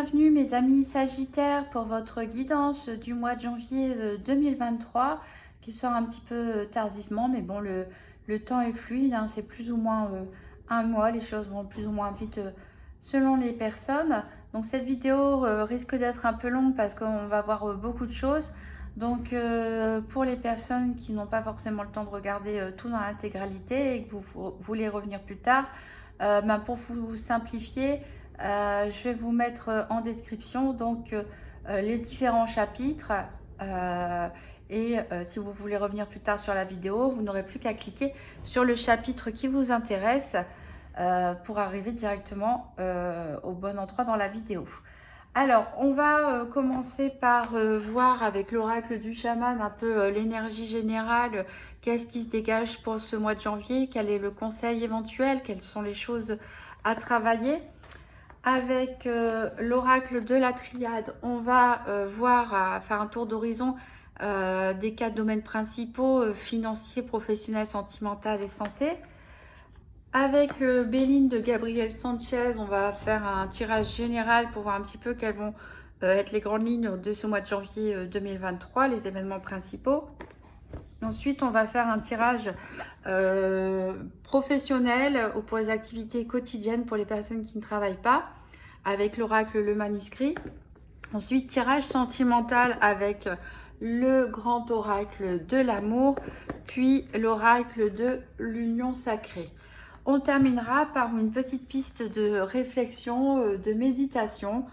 bienvenue mes amis Sagittaires pour votre guidance du mois de janvier 2023 qui sort un petit peu tardivement, mais bon, le temps est fluide, hein, c'est plus ou moins un mois, les choses vont plus ou moins vite selon les personnes. Donc cette vidéo risque d'être un peu longue parce qu'on va voir beaucoup de choses. Donc pour les personnes qui n'ont pas forcément le temps de regarder tout dans l'intégralité et que vous voulez revenir plus tard, pour vous simplifier, je vais vous mettre en description donc les différents chapitres si vous voulez revenir plus tard sur la vidéo, vous n'aurez plus qu'à cliquer sur le chapitre qui vous intéresse pour arriver directement au bon endroit dans la vidéo. Alors, on va commencer par voir avec l'oracle du chaman un peu l'énergie générale, qu'est-ce qui se dégage pour ce mois de janvier, quel est le conseil éventuel, quelles sont les choses à travailler. Avec l'oracle de la triade, on va faire un tour d'horizon des 4 domaines principaux, financier, professionnel, sentimental et santé. Avec le Béline de Gabriel Sanchez, on va faire un tirage général pour voir un petit peu quelles vont être les grandes lignes de ce mois de janvier 2023, les événements principaux. Ensuite, on va faire un tirage professionnel ou pour les activités quotidiennes pour les personnes qui ne travaillent pas, avec l'oracle Le Manuscrit. Ensuite, tirage sentimental avec le grand oracle de l'amour, puis l'oracle de l'union sacrée. On terminera par une petite piste de réflexion, de méditation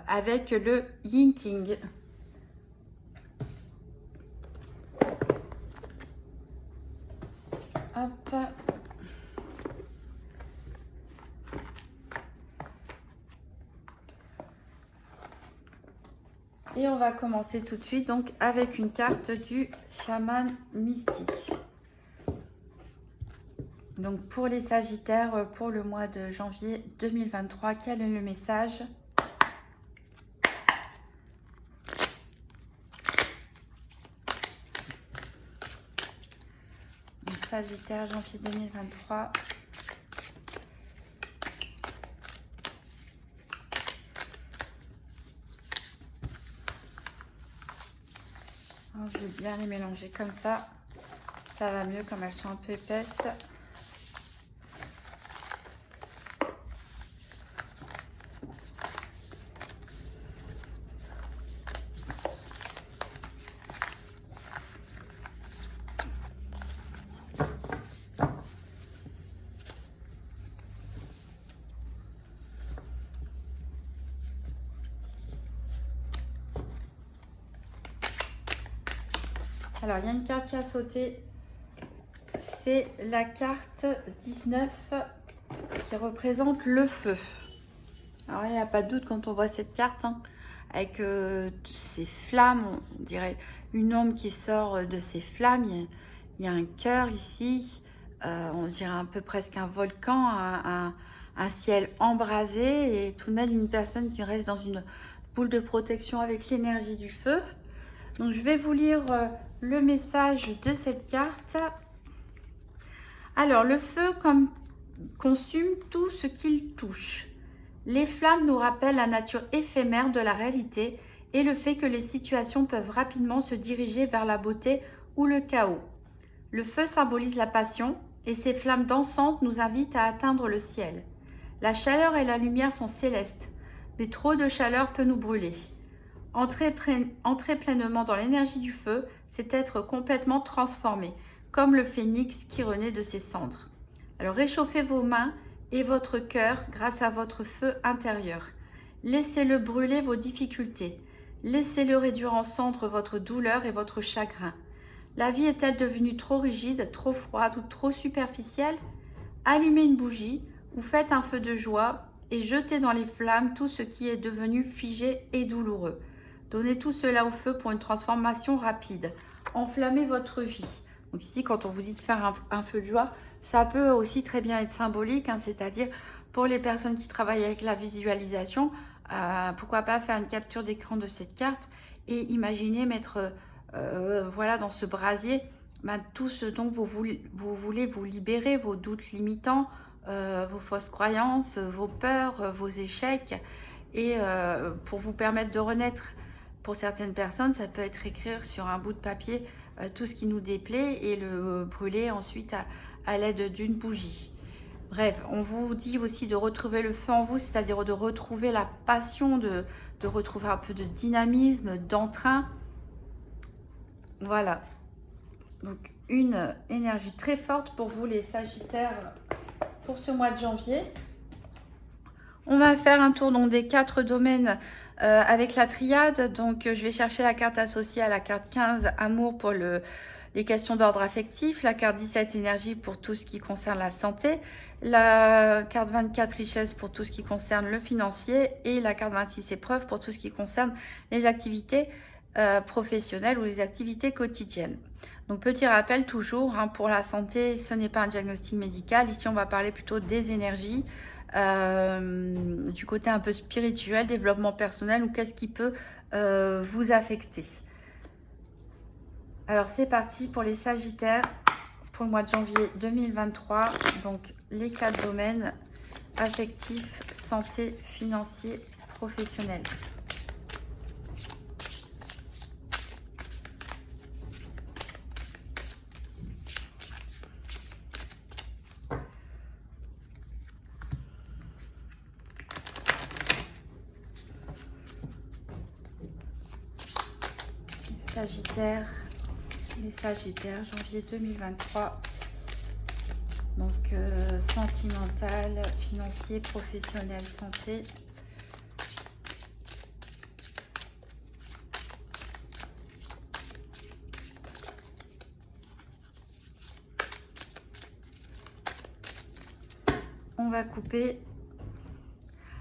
avec le Yin King. Hop. Et on va commencer tout de suite donc avec une carte du chaman mystique. Donc pour les Sagittaires, pour le mois de janvier 2023, quel est le message ? Sagittaire, janvier 2023. Alors, je vais bien les mélanger comme ça. Ça va mieux comme elles sont un peu épaisses. Alors, il y a une carte qui a sauté. C'est la carte 19 qui représente le feu. Alors, il n'y a pas de doute quand on voit cette carte, hein, avec ces flammes, on dirait une ombre qui sort de ces flammes. Il y a un cœur ici, on dirait un peu presque un volcan, un ciel embrasé et tout de même une personne qui reste dans une boule de protection avec l'énergie du feu. Donc, je vais vous lire le message de cette carte. Alors, le feu consume tout ce qu'il touche. Les flammes nous rappellent la nature éphémère de la réalité et le fait que les situations peuvent rapidement se diriger vers la beauté ou le chaos. Le feu symbolise la passion et ces flammes dansantes nous invitent à atteindre le ciel. La chaleur et la lumière sont célestes, mais trop de chaleur peut nous brûler. Entrer pleinement dans l'énergie du feu, c'est être complètement transformé, comme le phénix qui renaît de ses cendres. Alors réchauffez vos mains et votre cœur grâce à votre feu intérieur. Laissez-le brûler vos difficultés. Laissez-le réduire en cendres votre douleur et votre chagrin. La vie est-elle devenue trop rigide, trop froide ou trop superficielle? Allumez une bougie ou faites un feu de joie et jetez dans les flammes tout ce qui est devenu figé et douloureux. Donnez tout cela au feu pour une transformation rapide. Enflammez votre vie. Donc ici, quand on vous dit de faire un feu de joie, ça peut aussi très bien être symbolique, hein, c'est-à-dire pour les personnes qui travaillent avec la visualisation, pourquoi pas faire une capture d'écran de cette carte et imaginer mettre voilà, dans ce brasier tout ce dont vous voulez vous libérer, vos doutes limitants, vos fausses croyances, vos peurs, vos échecs. Et pour vous permettre de renaître, pour certaines personnes, ça peut être écrire sur un bout de papier tout ce qui nous déplaît et le brûler ensuite à l'aide d'une bougie. Bref, on vous dit aussi de retrouver le feu en vous, c'est-à-dire de retrouver la passion, de retrouver un peu de dynamisme, d'entrain. Voilà. Donc, une énergie très forte pour vous, les Sagittaires, pour ce mois de janvier. On va faire un tour donc, des 4 domaines avec la triade. Donc, je vais chercher la carte associée à la carte 15, amour, pour les questions d'ordre affectif. La carte 17, énergie, pour tout ce qui concerne la santé. La carte 24, richesse, pour tout ce qui concerne le financier. Et la carte 26, épreuve, pour tout ce qui concerne les activités professionnelles ou les activités quotidiennes. Donc, petit rappel toujours, hein, pour la santé, ce n'est pas un diagnostic médical. Ici, on va parler plutôt des énergies, du côté un peu spirituel, développement personnel, ou qu'est-ce qui peut vous affecter. Alors, c'est parti pour les Sagittaires pour le mois de janvier 2023. Donc, les 4 domaines: affectif, santé, financier, professionnel. Les Sagittaires, janvier 2023. Donc, sentimental, financier, professionnel, santé. On va couper.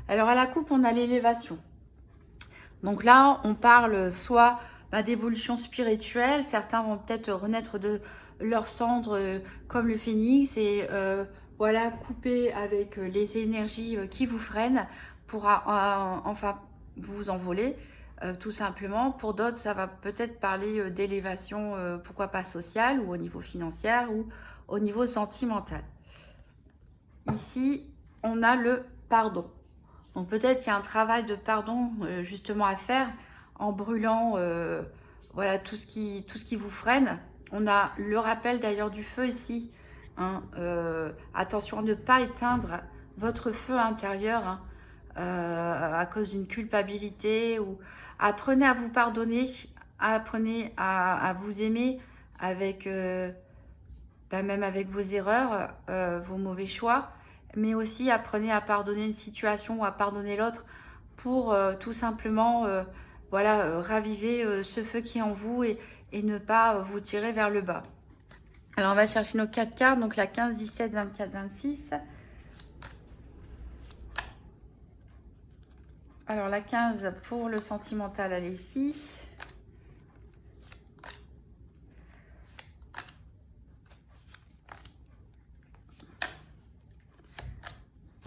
Alors, à la coupe, on a l'élévation. Donc là, on parle soit d'évolution spirituelle. Certains vont peut-être renaître de leurs cendres comme le phénix et voilà, couper avec les énergies qui vous freinent pour enfin vous envoler tout simplement. Pour d'autres, ça va peut-être parler d'élévation, pourquoi pas sociale ou au niveau financier ou au niveau sentimental. Ici, on a le pardon. Donc peut-être il y a un travail de pardon justement à faire en brûlant voilà, tout ce qui vous freine. On a le rappel d'ailleurs du feu ici. Hein, attention à ne pas éteindre votre feu intérieur hein, à cause d'une culpabilité. Ou apprenez à vous pardonner, apprenez à vous aimer avec, même avec vos erreurs, vos mauvais choix. Mais aussi apprenez à pardonner une situation ou à pardonner l'autre pour tout simplement voilà, raviver ce feu qui est en vous et ne pas vous tirer vers le bas. Alors on va chercher nos 4 cartes, donc la 15, 17, 24, 26. Alors la 15 pour le sentimental, elle est ici.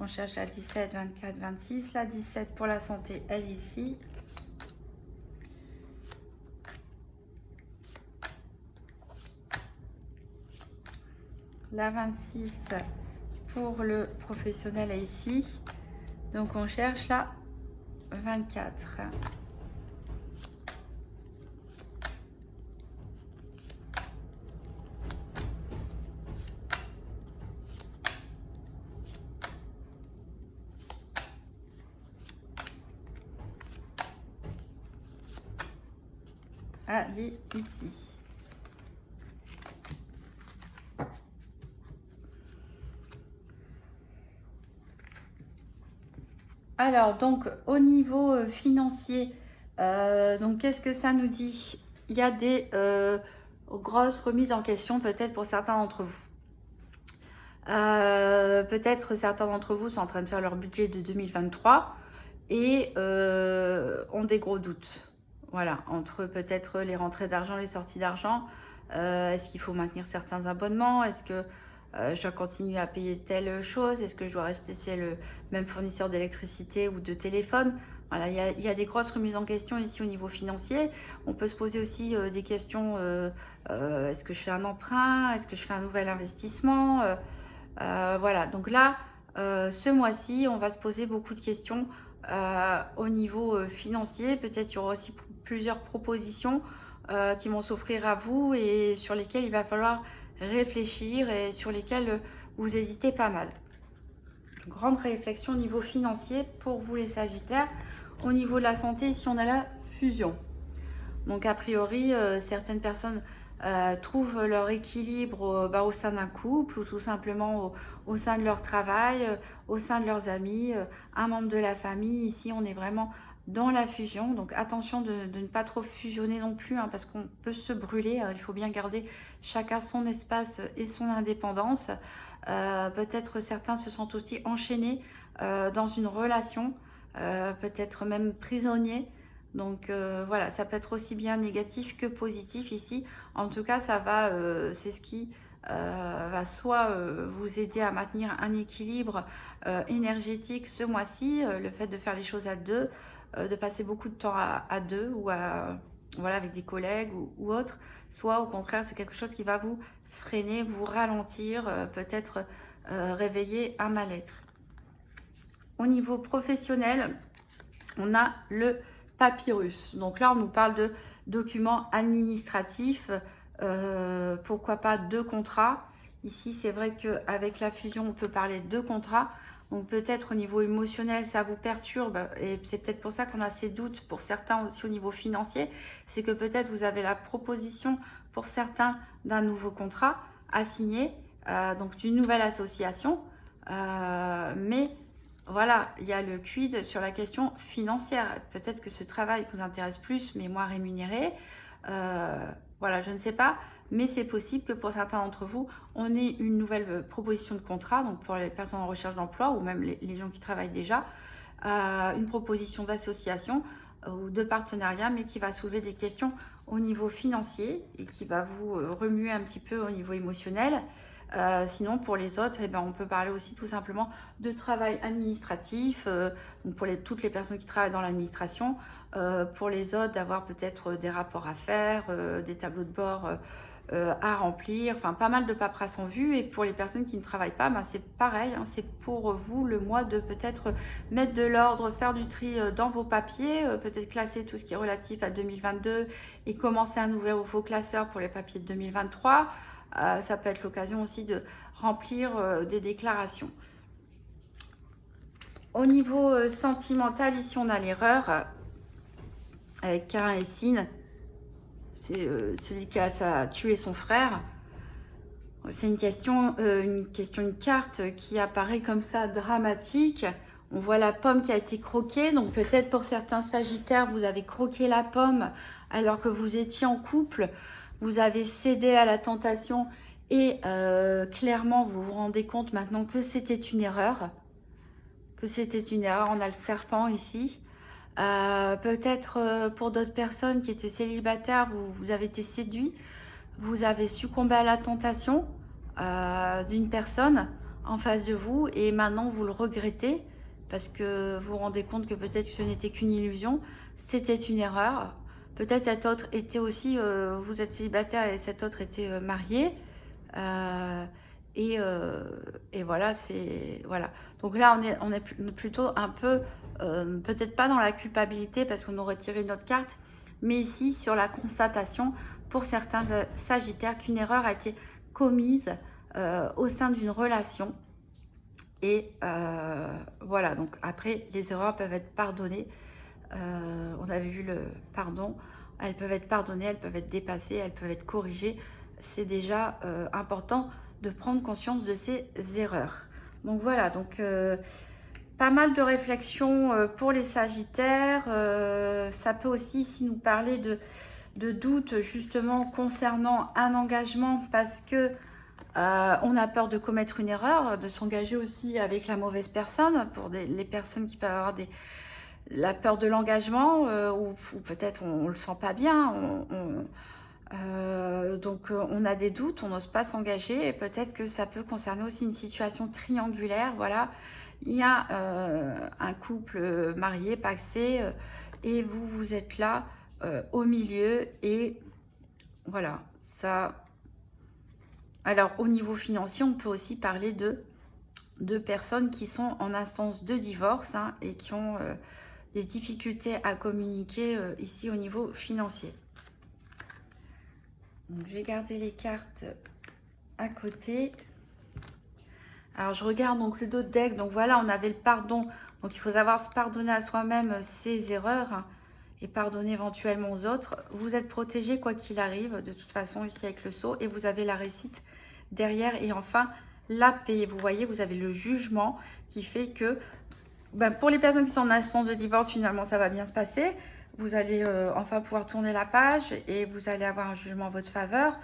On cherche la 17, 24, 26. La 17 pour la santé, elle est ici. La 26 pour le professionnel est ici. Donc on cherche la 24. Elle est ici. Alors, donc, au niveau financier, donc qu'est-ce que ça nous dit? Il y a des grosses remises en question, peut-être pour certains d'entre vous. Peut-être certains d'entre vous sont en train de faire leur budget de 2023 et ont des gros doutes. Voilà, entre peut-être les rentrées d'argent, les sorties d'argent. Est-ce qu'il faut maintenir certains abonnements? Est-ce que je dois continuer à payer telle chose? Est-ce que je dois rester chez le même fournisseur d'électricité ou de téléphone? Voilà, il y a des grosses remises en question ici au niveau financier. On peut se poser aussi des questions. Est-ce que je fais un emprunt? Est-ce que je fais un nouvel investissement? Voilà, donc là, ce mois-ci, on va se poser beaucoup de questions Au niveau financier, peut-être il y aura aussi plusieurs propositions qui vont s'offrir à vous et sur lesquelles il va falloir réfléchir et sur lesquelles vous hésitez pas mal. Grande réflexion au niveau financier pour vous les Sagittaires. Au niveau de la santé, ici on a la fusion. Donc a priori, certaines personnes trouvent leur équilibre au sein d'un couple ou tout simplement au sein de leur travail, au sein de leurs amis, un membre de la famille. Ici, on est vraiment dans la fusion. Donc attention de ne pas trop fusionner non plus hein, parce qu'on peut se brûler. Alors, il faut bien garder chacun son espace et son indépendance. Peut-être certains se sentent aussi enchaînés dans une relation, peut-être même prisonniers. Donc voilà, ça peut être aussi bien négatif que positif ici. En tout cas, ça va, c'est ce qui va soit vous aider à maintenir un équilibre énergétique ce mois-ci, le fait de faire les choses à deux, de passer beaucoup de temps à deux ou voilà, avec des collègues ou autres. Soit au contraire, c'est quelque chose qui va vous freiner, vous ralentir, peut-être réveiller un mal-être. Au niveau professionnel, on a le papyrus. Donc là, on nous parle de documents administratifs, pourquoi pas 2 contrats. Ici, c'est vrai qu'avec la fusion, on peut parler de contrats. Donc peut-être au niveau émotionnel, ça vous perturbe et c'est peut-être pour ça qu'on a ces doutes pour certains aussi au niveau financier. C'est que peut-être vous avez la proposition pour certains d'un nouveau contrat à signer, donc d'une nouvelle association. Mais voilà, il y a le quid sur la question financière. Peut-être que ce travail vous intéresse plus, mais moins rémunéré. Voilà, je ne sais pas, mais c'est possible que pour certains d'entre vous, on ait une nouvelle proposition de contrat, donc pour les personnes en recherche d'emploi ou même les gens qui travaillent déjà, une proposition d'association ou de partenariat, mais qui va soulever des questions au niveau financier et qui va vous remuer un petit peu au niveau émotionnel. Sinon, pour les autres, eh ben, on peut parler aussi tout simplement de travail administratif, donc pour toutes les personnes qui travaillent dans l'administration. Pour les autres, d'avoir peut-être des rapports à faire, des tableaux de bord à remplir, enfin pas mal de paperasse en vue. Et pour les personnes qui ne travaillent pas, ben, c'est pareil, hein, c'est pour vous le mois de peut-être mettre de l'ordre, faire du tri dans vos papiers, peut-être classer tout ce qui est relatif à 2022 et commencer un nouveau classeur pour les papiers de 2023. Ça peut être l'occasion aussi de remplir des déclarations. Au niveau sentimental, ici on a l'erreur avec Cain et Sine. C'est celui qui a tué son frère. C'est une carte qui apparaît comme ça dramatique. On voit la pomme qui a été croquée. Donc peut-être pour certains Sagittaires, vous avez croqué la pomme alors que vous étiez en couple. Vous avez cédé à la tentation et clairement, vous vous rendez compte maintenant que c'était une erreur. Que c'était une erreur. On a le serpent ici. Peut-être pour d'autres personnes qui étaient célibataires, vous avez été séduit. Vous avez succombé à la tentation d'une personne en face de vous et maintenant vous le regrettez parce que vous vous rendez compte que peut-être que ce n'était qu'une illusion. C'était une erreur. Peut-être cet autre était aussi, vous êtes célibataire et cet autre était marié. Et voilà, c'est voilà. Donc là, on est plutôt un peu, peut-être pas dans la culpabilité parce qu'on aurait tiré une autre carte, mais ici sur la constatation pour certains Sagittaires qu'une erreur a été commise au sein d'une relation. Et voilà, donc après, les erreurs peuvent être pardonnées. On avait vu le pardon, elles peuvent être pardonnées, elles peuvent être dépassées, elles peuvent être corrigées. C'est déjà important de prendre conscience de ces erreurs. Donc voilà, donc pas mal de réflexions pour les Sagittaires. Ça peut aussi ici nous parler de doutes justement concernant un engagement parce que on a peur de commettre une erreur, de s'engager aussi avec la mauvaise personne pour les personnes qui peuvent avoir la peur de l'engagement ou peut-être on le sent pas bien. Donc on a des doutes, on n'ose pas s'engager et peut-être que ça peut concerner aussi une situation triangulaire. Voilà, il y a un couple marié, pacsé et vous êtes là au milieu et voilà, ça. Alors au niveau financier, on peut aussi parler de de personnes qui sont en instance de divorce hein, et qui ont des difficultés à communiquer ici au niveau financier. Donc, je vais garder les cartes à côté. Alors, je regarde donc le dos de deck. Donc, voilà, on avait le pardon. Donc, il faut savoir se pardonner à soi-même ses erreurs hein, et pardonner éventuellement aux autres. Vous êtes protégé quoi qu'il arrive, de toute façon, ici avec le sceau. Et vous avez la réussite derrière. Et enfin, la paix. Vous voyez, vous avez le jugement qui fait que ben, pour les personnes qui sont en instance de divorce, finalement, ça va bien se passer. Vous allez enfin pouvoir tourner la page et vous allez avoir un jugement en votre faveur.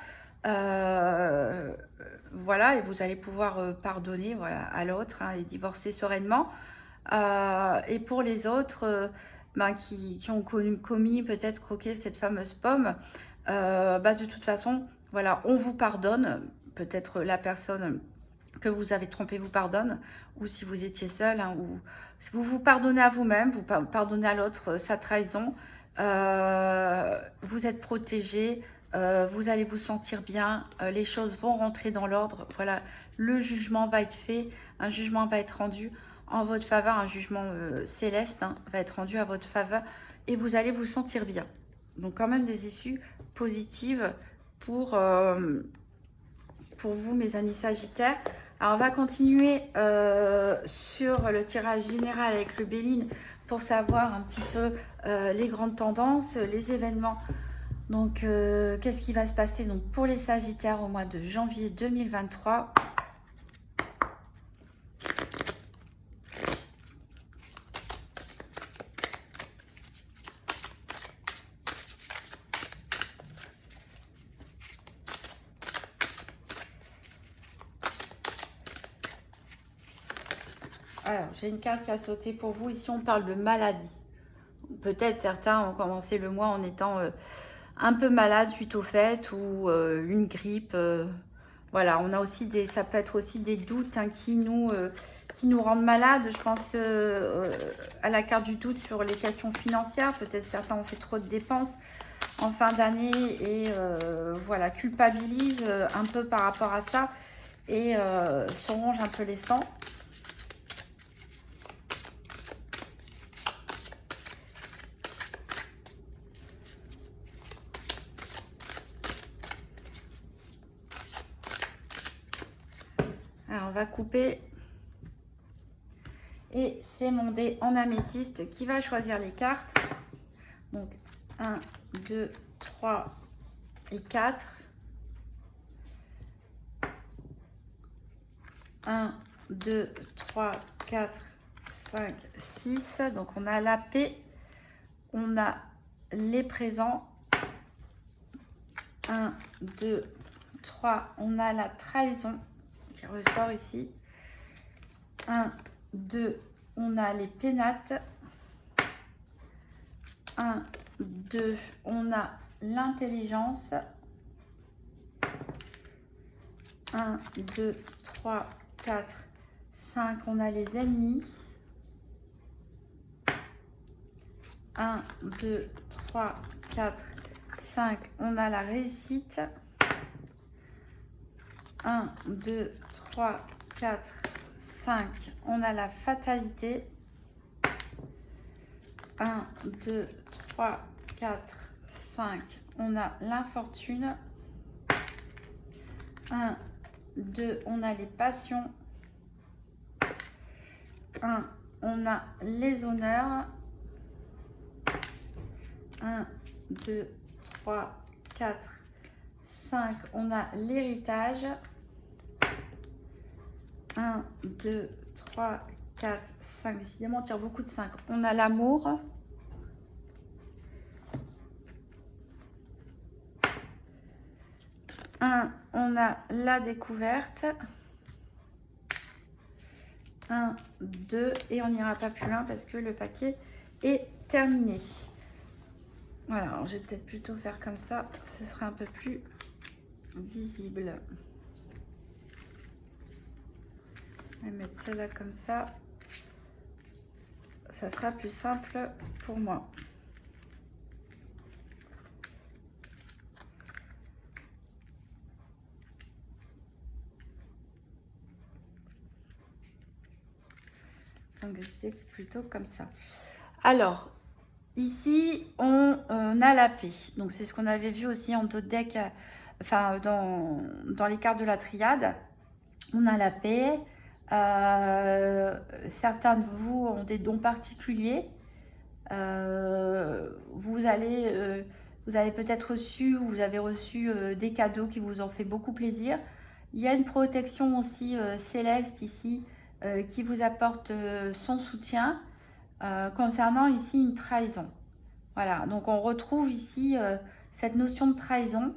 Voilà, et vous allez pouvoir pardonner voilà, à l'autre hein, et divorcer sereinement. Et pour les autres ben, qui ont commis peut-être croqué cette fameuse pomme, ben, de toute façon, voilà, on vous pardonne. Peut-être la personne que vous avez trompé vous pardonne, ou si vous étiez seul, hein, ou si vous vous pardonnez à vous-même, vous pardonnez à l'autre sa trahison, vous êtes protégé, vous allez vous sentir bien, les choses vont rentrer dans l'ordre, voilà, le jugement va être fait, un jugement va être rendu en votre faveur, un jugement céleste hein, va être rendu à votre faveur, et vous allez vous sentir bien. Donc quand même des issues positives pour vous, mes amis Sagittaires. Alors, on va continuer sur le tirage général avec le Béline pour savoir un petit peu les grandes tendances, les événements. Donc, qu'est-ce qui va se passer donc, pour les Sagittaires au mois de janvier 2023 ? Alors, j'ai une carte qui a sauté pour vous. Ici, on parle de maladie. Peut-être certains ont commencé le mois en étant un peu malade suite aux fêtes ou une grippe. Voilà, on a aussi ça peut être aussi des doutes hein, qui nous rendent malades. Je pense à la carte du doute sur les questions financières. Peut-être certains ont fait trop de dépenses en fin d'année et voilà, culpabilisent un peu par rapport à ça et se rongent un peu les sangs. Alors, on va couper. Et c'est mon dé en améthyste qui va choisir les cartes. Donc, 1, 2, 3 et 4. 1, 2, 3, 4, 5, 6. Donc, on a la paix. On a les présents. 1, 2, 3. On a la trahison qui ressort ici. 1, 2, on a les pénates. 1, 2, on a l'intelligence. 1, 2, 3, 4, 5, on a les ennemis. 1, 2, 3, 4, 5, on a la réussite. 1, 2, 3, 4, 5, on a la fatalité. 1, 2, 3, 4, 5, on a l'infortune. 1, 2, on a les passions. 1, on a les honneurs. 1, 2, 3, 4, 5, on a l'héritage. 1, 2, 3, 4, 5. Décidément, on tire beaucoup de 5. On a l'amour. 1, on a la découverte. 1, 2, et on n'ira pas plus loin parce que le paquet est terminé. Voilà, alors je vais peut-être plutôt faire comme ça, ce sera un peu plus visible. Je vais mettre celle-là comme ça, ça sera plus simple pour moi. Donc c'est plutôt comme ça. Alors, ici, on a la paix. Donc c'est ce qu'on avait vu aussi en d'autres decks, enfin dans les cartes de la triade. On a la paix. Certains de vous ont des dons particuliers. Vous avez peut-être reçu ou vous avez reçu des cadeaux qui vous ont fait beaucoup plaisir. Il y a une protection aussi céleste ici qui vous apporte son soutien concernant ici une trahison. Voilà, donc on retrouve ici cette notion de trahison.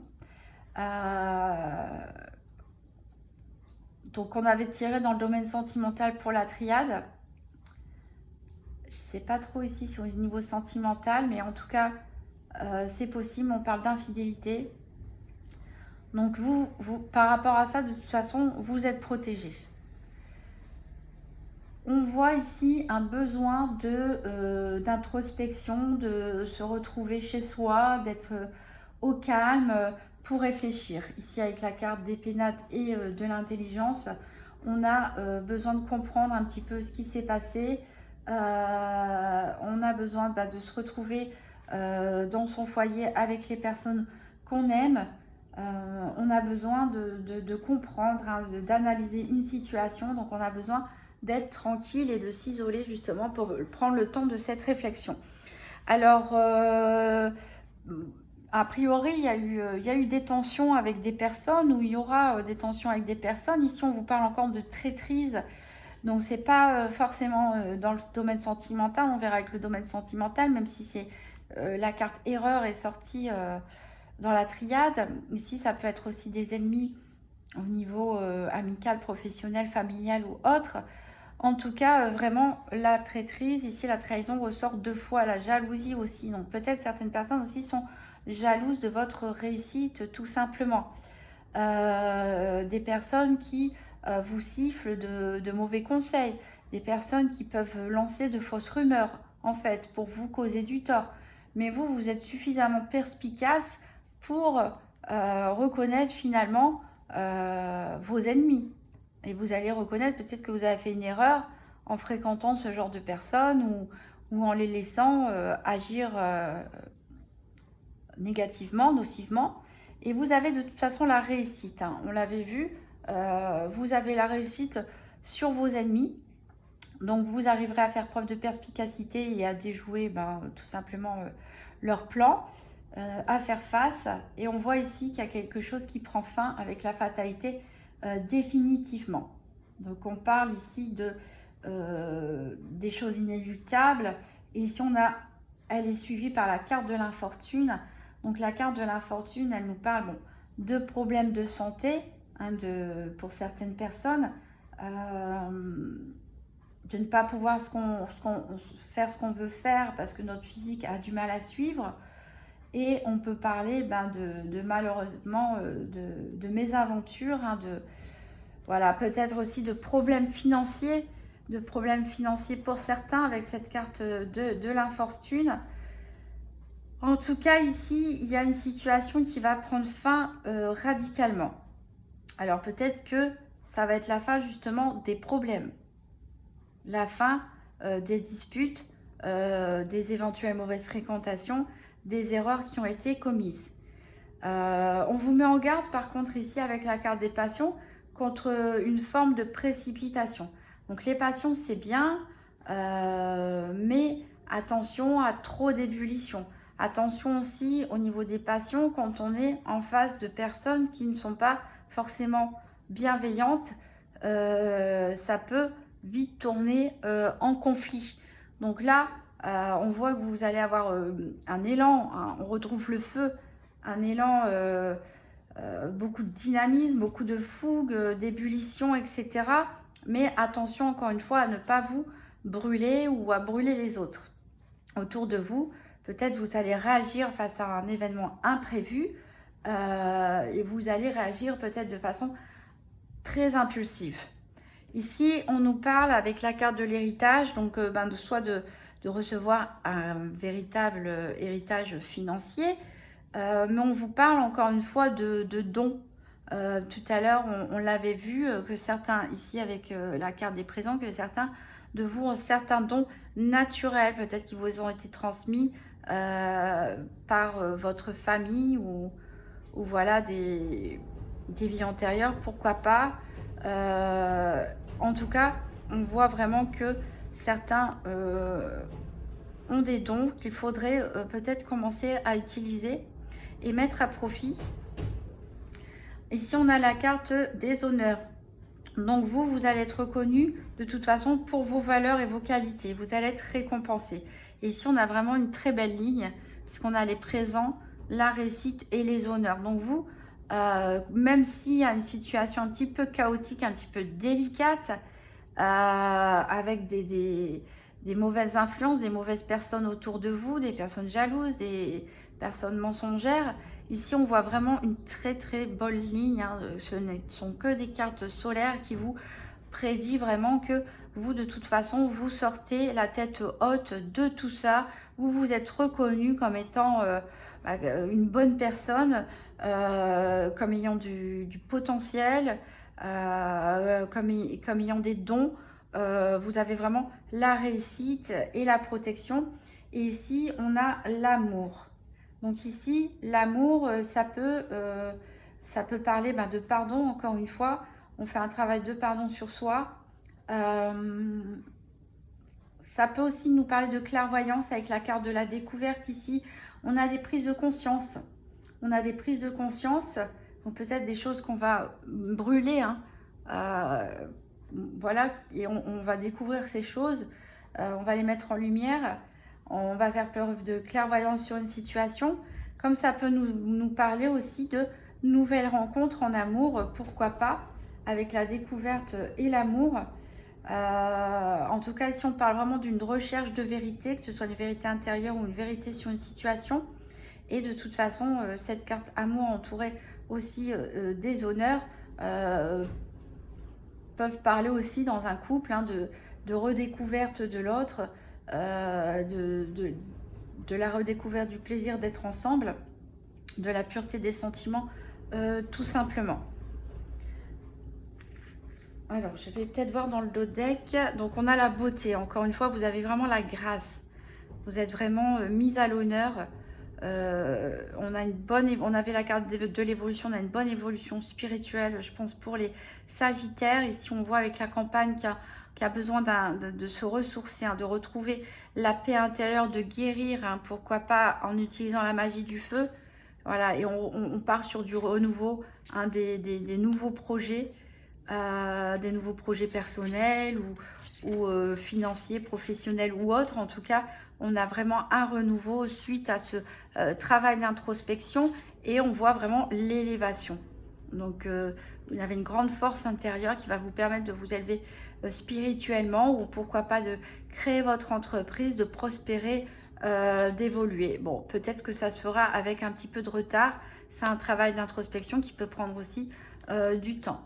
Donc on avait tiré dans le domaine sentimental pour la triade. Je ne sais pas trop ici sur le niveau sentimental, mais en tout cas, c'est possible. On parle d'infidélité. Donc vous, par rapport à ça, de toute façon, vous êtes protégé. On voit ici un besoin d'introspection, de se retrouver chez soi, d'être au calme pour réfléchir. Ici, avec la carte des pénates et de l'intelligence, on a besoin de comprendre un petit peu ce qui s'est passé. On a besoin de se retrouver dans son foyer avec les personnes qu'on aime. On a besoin de comprendre, hein, d'analyser une situation. Donc, on a besoin d'être tranquille et de s'isoler justement pour prendre le temps de cette réflexion. Alors, a priori, il y a eu des tensions avec des personnes, ou il y aura des tensions avec des personnes. Ici, on vous parle encore de traîtrise. Donc, c'est pas forcément dans le domaine sentimental. On verra avec le domaine sentimental, même si c'est la carte erreur est sortie dans la triade. Ici, ça peut être aussi des ennemis au niveau amical, professionnel, familial ou autre. En tout cas, vraiment, la traîtrise, ici, la trahison ressort deux fois, la jalousie aussi. Donc, peut-être certaines personnes aussi sont jalouses de votre réussite, tout simplement. Des personnes qui vous sifflent de mauvais conseils. Des personnes qui peuvent lancer de fausses rumeurs, en fait, pour vous causer du tort. Mais vous, vous êtes suffisamment perspicace pour reconnaître finalement vos ennemis. Et vous allez reconnaître peut-être que vous avez fait une erreur en fréquentant ce genre de personnes ou en les laissant agir négativement, nocivement. Et vous avez de toute façon la réussite, hein. On l'avait vu, vous avez la réussite sur vos ennemis. Donc vous arriverez à faire preuve de perspicacité et à déjouer tout simplement leur plan, à faire face. Et on voit ici qu'il y a quelque chose qui prend fin avec la fatalité définitivement. Donc on parle ici des choses inéluctables. Et ici elle est suivie par la carte de l'infortune. Donc la carte de l'infortune, elle nous parle de problèmes de santé, hein, pour certaines personnes, de ne pas pouvoir faire ce qu'on veut faire parce que notre physique a du mal à suivre. Et on peut parler malheureusement de mésaventures, hein, voilà, peut-être aussi de problèmes financiers pour certains avec cette carte de l'infortune. En tout cas, ici, il y a une situation qui va prendre fin radicalement. Alors peut-être que ça va être la fin justement des problèmes, la fin des disputes, des éventuelles mauvaises fréquentations, des erreurs qui ont été commises. On vous met en garde par contre ici avec la carte des passions contre une forme de précipitation. Donc les passions c'est bien, mais attention à trop d'ébullition. Attention aussi au niveau des passions quand on est en face de personnes qui ne sont pas forcément bienveillantes. Ça peut vite tourner en conflit. Donc là, on voit que vous allez avoir un élan, hein, on retrouve le feu, un élan, beaucoup de dynamisme, beaucoup de fougue, d'ébullition, etc. Mais attention encore une fois à ne pas vous brûler ou à brûler les autres autour de vous. Peut-être vous allez réagir face à un événement imprévu et vous allez réagir peut-être de façon très impulsive. Ici, on nous parle avec la carte de l'héritage, donc soit de recevoir un véritable héritage financier, mais on vous parle encore une fois de dons Tout à l'heure, on l'avait vu, que certains, ici avec la carte des présents, que certains de vous ont certains dons naturels, peut-être qui vous ont été transmis par votre famille ou voilà des vies antérieures, pourquoi pas. En tout cas, on voit vraiment que certains ont des dons qu'il faudrait peut-être commencer à utiliser et mettre à profit. Ici, on a la carte des honneurs. Donc vous allez être reconnu de toute façon pour vos valeurs et vos qualités. Vous allez être récompensé. Et ici, on a vraiment une très belle ligne, puisqu'on a les présents, la réussite et les honneurs. Donc vous, même s'il y a une situation un petit peu chaotique, un petit peu délicate, avec des mauvaises influences, des mauvaises personnes autour de vous, des personnes jalouses, des personnes mensongères, ici, on voit vraiment une très très bonne ligne. Hein. Ce ne sont que des cartes solaires qui vous prédit vraiment que vous, de toute façon, vous sortez la tête haute de tout ça. Vous êtes reconnu comme étant une bonne personne, comme ayant du potentiel, comme ayant des dons. Vous avez vraiment la réussite et la protection. Et ici, on a l'amour. Donc ici, l'amour, ça peut parler de pardon, encore une fois. On fait un travail de pardon sur soi. Ça peut aussi nous parler de clairvoyance avec la carte de la découverte ici. On a des prises de conscience. On a des prises de conscience. Donc peut-être des choses qu'on va brûler. Hein. Voilà, et on va découvrir ces choses. On va les mettre en lumière. On va faire preuve de clairvoyance sur une situation. Comme ça peut nous parler aussi de nouvelles rencontres en amour, pourquoi pas, avec la découverte et l'amour. En tout cas, ici, on parle vraiment d'une recherche de vérité, que ce soit une vérité intérieure ou une vérité sur une situation. Et de toute façon, cette carte amour entourée aussi des honneurs peuvent parler aussi dans un couple de redécouverte de l'autre, de la redécouverte du plaisir d'être ensemble, de la pureté des sentiments, tout simplement. Alors, je vais peut-être voir dans le dos deck. Donc, on a la beauté. Encore une fois, vous avez vraiment la grâce. Vous êtes vraiment mise à l'honneur. On avait la carte de l'évolution. On a une bonne évolution spirituelle, je pense, pour les Sagittaires. Ici, on voit avec la campagne qui a besoin de se ressourcer, de retrouver la paix intérieure, de guérir. Pourquoi pas en utilisant la magie du feu. Voilà, et on part sur du renouveau, des nouveaux projets. Des nouveaux projets personnels ou financiers, professionnels ou autres. En tout cas, on a vraiment un renouveau suite à ce travail d'introspection et on voit vraiment l'élévation. Donc, vous avez une grande force intérieure qui va vous permettre de vous élever spirituellement ou pourquoi pas de créer votre entreprise, de prospérer, d'évoluer. Bon, peut-être que ça se fera avec un petit peu de retard. C'est un travail d'introspection qui peut prendre aussi du temps.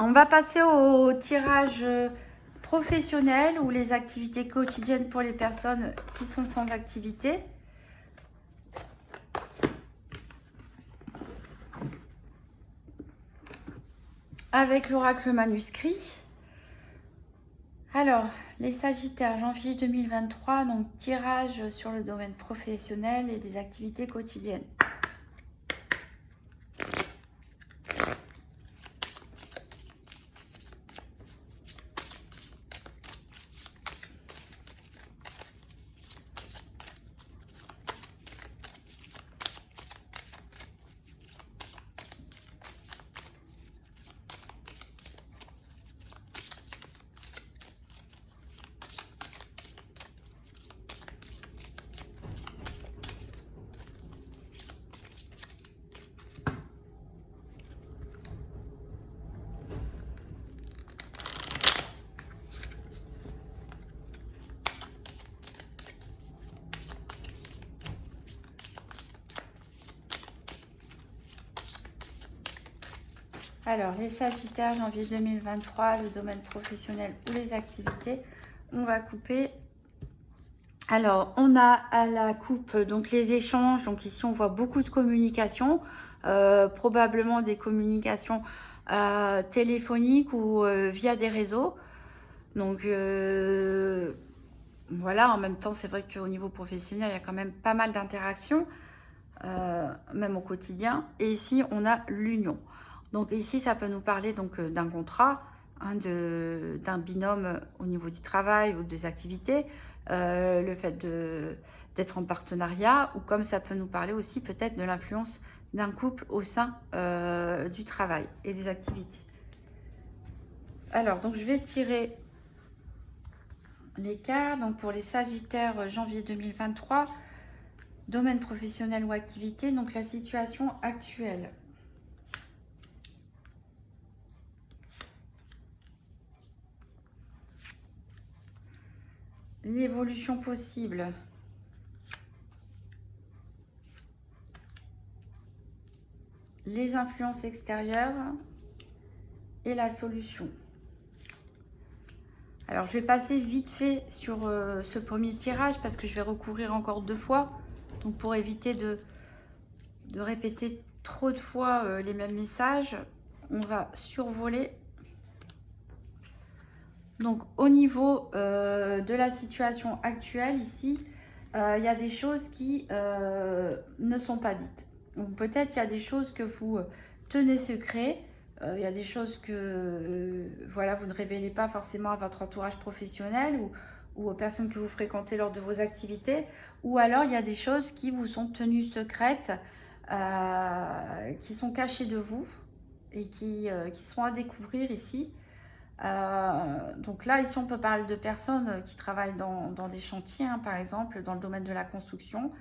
On va passer au tirage professionnel ou les activités quotidiennes pour les personnes qui sont sans activité. Avec l'oracle manuscrit. Alors, les Sagittaires, janvier 2023, donc tirage sur le domaine professionnel et des activités quotidiennes. Alors, les Sagittaires, janvier 2023, le domaine professionnel ou les activités. On va couper. Alors, on a à la coupe, donc les échanges. Donc ici, on voit beaucoup de communication. Probablement des communications téléphoniques ou via des réseaux. Donc, voilà, en même temps, c'est vrai qu'au niveau professionnel, il y a quand même pas mal d'interactions, même au quotidien. Et ici, on a l'union. Donc ici, ça peut nous parler donc d'un contrat, hein, d'un binôme au niveau du travail ou des activités, le fait d'être en partenariat, ou comme ça peut nous parler aussi peut-être de l'influence d'un couple au sein du travail et des activités. Alors, donc je vais tirer les cartes. Donc pour les Sagittaires, janvier 2023, domaine professionnel ou activité, donc la situation actuelle. L'évolution possible. Les influences extérieures et la solution. Alors, je vais passer vite fait sur ce premier tirage parce que je vais recouvrir encore 2 fois. Donc, pour éviter de répéter trop de fois les mêmes messages, on va survoler. Donc, au niveau de la situation actuelle, ici, il y a des choses qui ne sont pas dites. Donc, peut-être il y a des choses que vous tenez secret. Il y a des choses que voilà, vous ne révélez pas forcément à votre entourage professionnel ou aux personnes que vous fréquentez lors de vos activités. Ou alors, il y a des choses qui vous sont tenues secrètes, qui sont cachées de vous et qui sont à découvrir ici. Donc là, ici, on peut parler de personnes qui travaillent dans des chantiers, hein, par exemple, dans le domaine de la construction.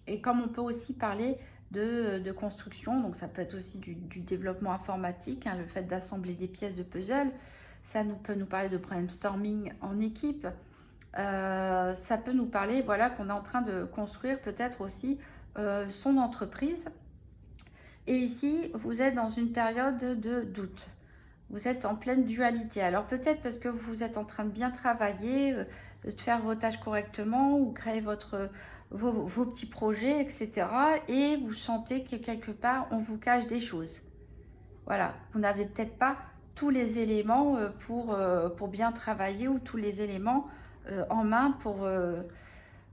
Et comme on peut aussi parler de construction, donc ça peut être aussi du développement informatique, hein, le fait d'assembler des pièces de puzzle. Ça peut nous parler de brainstorming en équipe. Ça peut nous parler, voilà, qu'on est en train de construire peut-être aussi son entreprise. Et ici, vous êtes dans une période de doute. Vous êtes en pleine dualité. Alors peut-être parce que vous êtes en train de bien travailler, de faire vos tâches correctement ou créer vos petits projets, etc. Et vous sentez que quelque part, on vous cache des choses. Voilà, vous n'avez peut-être pas tous les éléments pour bien travailler ou tous les éléments en main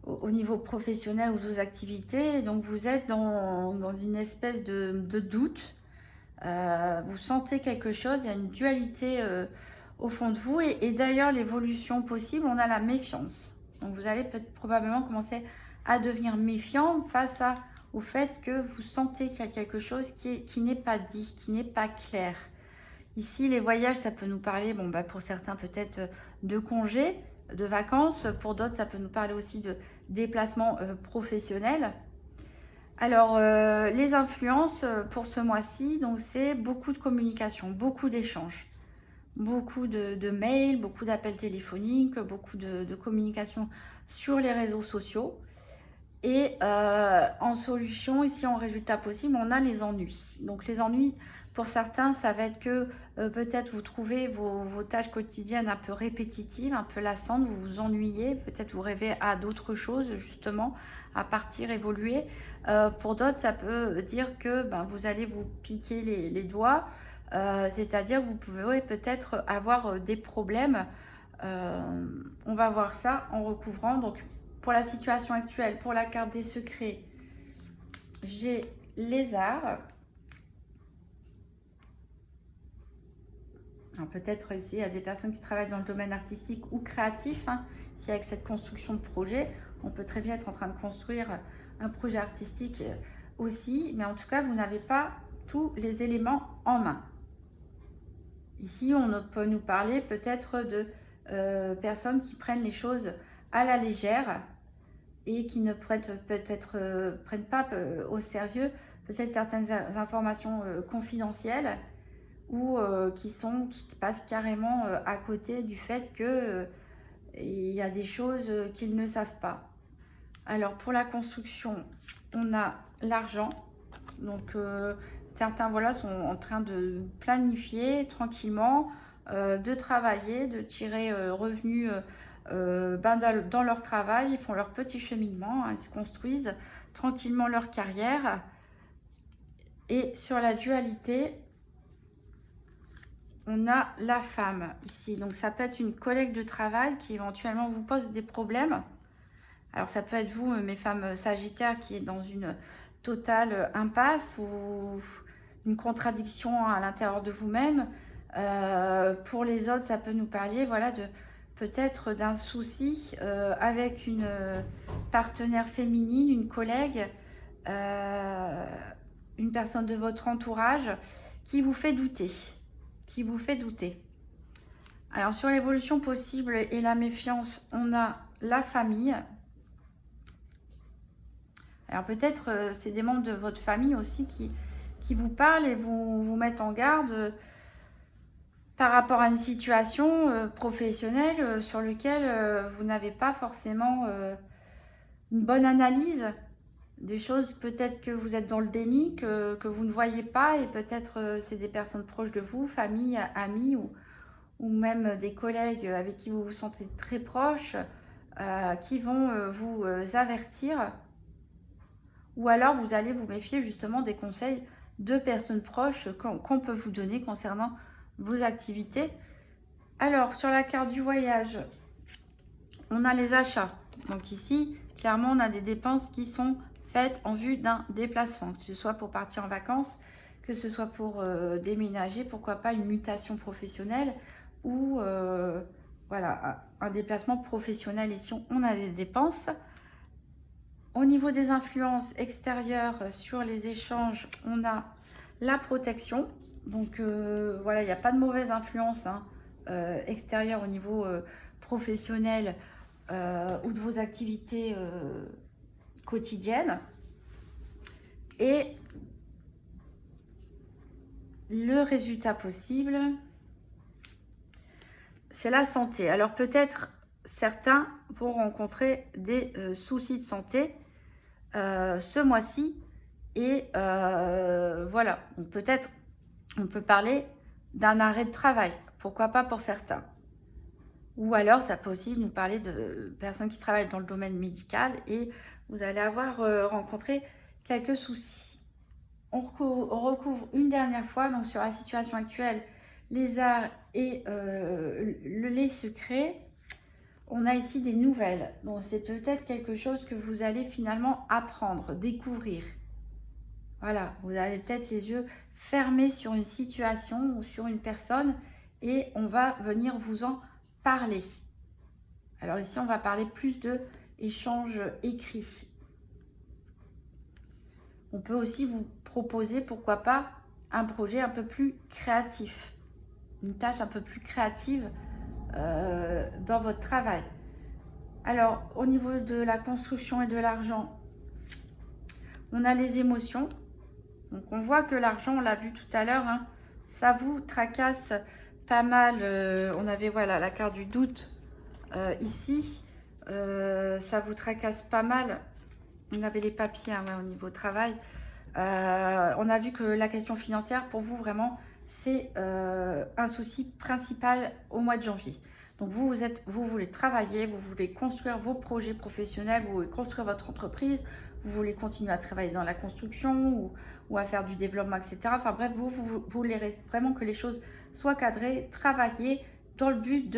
au niveau professionnel ou vos activités. Donc vous êtes dans une espèce de doute. Vous sentez quelque chose, il y a une dualité au fond de vous. Et d'ailleurs, l'évolution possible, on a la méfiance. Donc vous allez probablement commencer à devenir méfiant face au fait que vous sentez qu'il y a quelque chose qui n'est pas dit, qui n'est pas clair. Ici, les voyages, ça peut nous parler, bon, bah, pour certains peut-être de congés, de vacances. Pour d'autres, ça peut nous parler aussi de déplacements professionnels. Alors, les influences pour ce mois-ci, donc c'est beaucoup de communication, beaucoup d'échanges, beaucoup de mails, beaucoup d'appels téléphoniques, beaucoup de communication sur les réseaux sociaux. Et en solution, ici en résultat possible, on a les ennuis. Donc les ennuis, pour certains, ça va être que peut-être vous trouvez vos tâches quotidiennes un peu répétitives, un peu lassantes, vous vous ennuyez, peut-être vous rêvez à d'autres choses justement, à partir, évoluer. Pour d'autres, ça peut dire que vous allez vous piquer les doigts, c'est-à-dire que vous pouvez peut-être avoir des problèmes. On va voir ça en recouvrant. Donc, pour la situation actuelle, pour la carte des secrets, j'ai lézard. Peut-être ici, il y a des personnes qui travaillent dans le domaine artistique ou créatif. Hein. Ici, avec cette construction de projet, on peut très bien être en train de construire un projet artistique aussi. Mais en tout cas, vous n'avez pas tous les éléments en main. Ici, on peut nous parler peut-être de personnes qui prennent les choses à la légère et qui ne prennent pas au sérieux peut-être certaines informations confidentielles ou qui passent carrément à côté du fait que il y a des choses qu'ils ne savent pas. Alors pour la construction, on a l'argent, donc certains voilà, sont en train de planifier tranquillement, de travailler, de tirer revenus dans leur travail. Ils font leur petit cheminement, hein, ils se construisent tranquillement leur carrière. Et sur la dualité, on a la femme ici. Donc ça peut être une collègue de travail qui éventuellement vous pose des problèmes. Alors ça peut être vous, mes femmes sagittaires, qui est dans une totale impasse ou une contradiction à l'intérieur de vous-même. Pour les autres, ça peut nous parler, voilà, de peut-être d'un souci avec une partenaire féminine, une collègue, une personne de votre entourage qui vous fait douter. Alors sur l'évolution possible et la méfiance, on a la famille. Alors peut-être c'est des membres de votre famille aussi qui vous parlent et vous mettent en garde par rapport à une situation professionnelle sur laquelle vous n'avez pas forcément une bonne analyse. Des choses peut-être que vous êtes dans le déni, que vous ne voyez pas, et peut-être c'est des personnes proches de vous, famille, amis, ou même des collègues avec qui vous vous sentez très proche, qui vont vous avertir. Ou alors vous allez vous méfier justement des conseils de personnes proches qu'on peut vous donner concernant vos activités. Alors sur la carte du voyage, on a les achats. Donc ici, clairement, on a des dépenses qui sont faites en vue d'un déplacement, que ce soit pour partir en vacances, que ce soit pour déménager, pourquoi pas une mutation professionnelle ou voilà, un déplacement professionnel. Ici, on a des dépenses. Au niveau des influences extérieures sur les échanges, on a la protection. Donc voilà, il n'y a pas de mauvaise influence extérieure au niveau professionnel ou de vos activités quotidiennes. Et le résultat possible, c'est la santé. Alors peut-être certains vont rencontrer des soucis de santé ce mois-ci. Et voilà, peut-être on peut parler d'un arrêt de travail. Pourquoi pas pour certains. Ou alors, ça peut aussi nous parler de personnes qui travaillent dans le domaine médical et vous allez avoir rencontré quelques soucis. On recouvre une dernière fois donc sur la situation actuelle, les arts et les secrets. On a ici des nouvelles. Donc, c'est peut-être quelque chose que vous allez finalement apprendre, découvrir. Voilà, vous avez peut-être les yeux fermés sur une situation ou sur une personne et on va venir vous en parler. Alors ici, on va parler plus de échanges écrits. On peut aussi vous proposer, pourquoi pas, un projet un peu plus créatif, une tâche un peu plus créative dans votre travail. Alors, au niveau de la construction et de l'argent, on a les émotions. Donc, on voit que l'argent, on l'a vu tout à l'heure, hein, ça vous tracasse pas mal. On avait voilà la carte du doute ici. Ça vous tracasse pas mal. On avait les papiers hein, ouais, au niveau travail. On a vu que la question financière, pour vous, vraiment, c'est un souci principal au mois de janvier. Donc, vous voulez travailler, vous voulez construire vos projets professionnels, vous voulez construire votre entreprise, vous voulez continuer à travailler dans la construction ou à faire du développement, etc. Enfin bref, vous voulez vraiment que les choses soient cadrées, travailler dans le but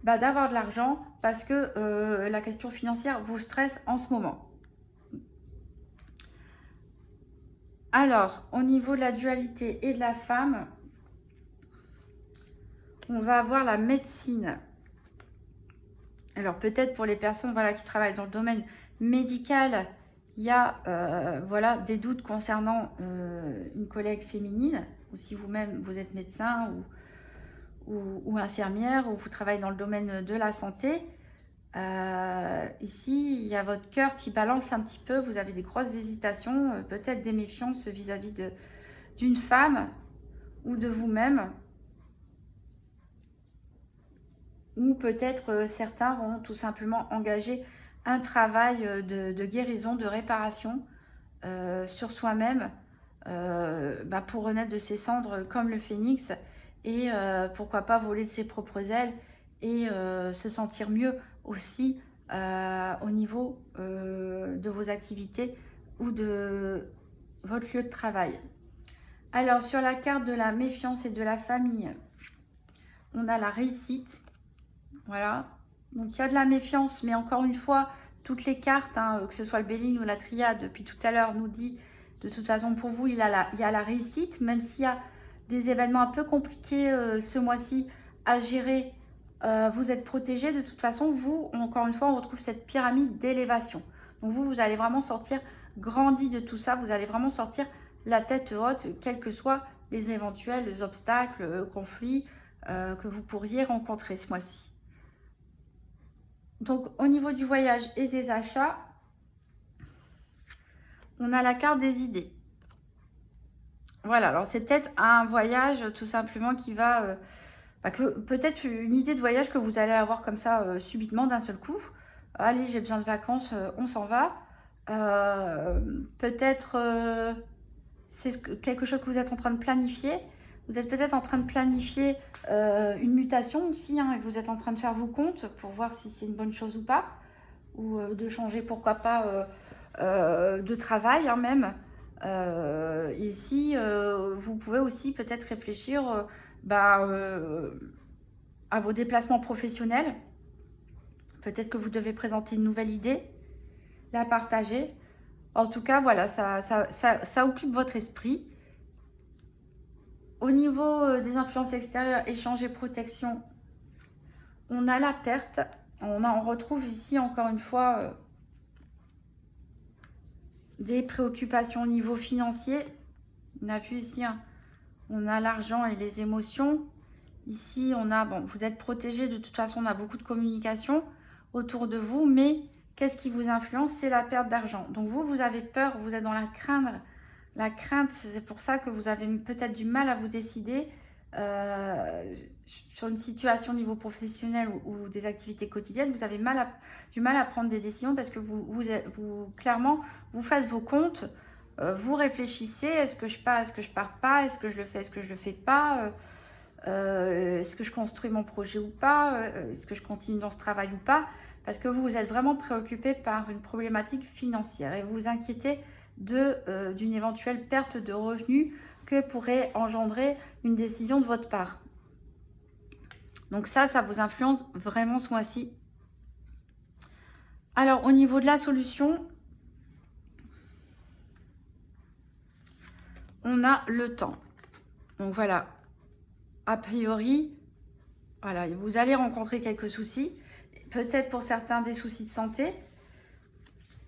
d'avoir de l'argent parce que la question financière vous stresse en ce moment. Alors, au niveau de la dualité et de la femme, on va avoir la médecine. Alors, peut-être pour les personnes voilà, qui travaillent dans le domaine médical, il y a voilà, des doutes concernant une collègue féminine, ou si vous-même vous êtes médecin ou infirmière, ou vous travaillez dans le domaine de la santé. Ici, il y a votre cœur qui balance un petit peu, vous avez des grosses hésitations, peut-être des méfiances vis-à-vis d'une femme ou de vous-même. Ou peut-être certains vont tout simplement engager un travail de guérison, de réparation sur soi-même pour renaître de ses cendres comme le phénix et pourquoi pas voler de ses propres ailes et se sentir mieux aussi au niveau de vos activités ou de votre lieu de travail. Alors, sur la carte de la méfiance et de la famille, on a la réussite. Voilà. Donc, il y a de la méfiance, mais encore une fois, toutes les cartes, hein, que ce soit le Béline ou la Triade, depuis tout à l'heure, nous dit, de toute façon, pour vous, il y a la réussite, même s'il y a des événements un peu compliqués ce mois-ci à gérer, vous êtes protégé. De toute façon, vous, encore une fois, on retrouve cette pyramide d'élévation. Donc, vous allez vraiment sortir grandi de tout ça. Vous allez vraiment sortir la tête haute, quels que soient les éventuels obstacles, conflits que vous pourriez rencontrer ce mois-ci. Donc, au niveau du voyage et des achats, on a la carte des idées. Voilà, alors c'est peut-être un voyage tout simplement qui va... peut-être une idée de voyage que vous allez avoir comme ça subitement d'un seul coup. Allez, j'ai besoin de vacances, on s'en va. Peut-être c'est quelque chose que vous êtes en train de planifier. Vous êtes peut-être en train de planifier une mutation aussi, hein, et vous êtes en train de faire vos comptes pour voir si c'est une bonne chose ou pas, ou de changer, pourquoi pas, de travail hein, même. Ici, vous pouvez aussi peut-être réfléchir à vos déplacements professionnels. Peut-être que vous devez présenter une nouvelle idée, la partager. En tout cas, voilà, ça occupe votre esprit. Au niveau des influences extérieures, échange et protection, on a la perte. On retrouve ici encore une fois des préoccupations au niveau financier. On a vu ici, hein, on a l'argent et les émotions. Ici, on a, bon, vous êtes protégé. De toute façon, on a beaucoup de communication autour de vous. Mais qu'est-ce qui vous influence? C'est la perte d'argent. Donc vous avez peur, vous êtes dans la crainte. La crainte, c'est pour ça que vous avez peut-être du mal à vous décider sur une situation au niveau professionnel ou des activités quotidiennes. Vous avez du mal à prendre des décisions parce que clairement, vous faites vos comptes, vous réfléchissez, est-ce que je pars, est-ce que je pars pas, est-ce que je le fais, est-ce que je le fais pas, est-ce que je construis mon projet ou pas, est-ce que je continue dans ce travail ou pas, parce que vous êtes vraiment préoccupé par une problématique financière et vous vous inquiétez d'une éventuelle perte de revenus que pourrait engendrer une décision de votre part. Donc ça vous influence vraiment ce mois-ci. Alors, au niveau de la solution, on a le temps. Donc voilà, a priori, voilà, vous allez rencontrer quelques soucis. Peut-être pour certains des soucis de santé.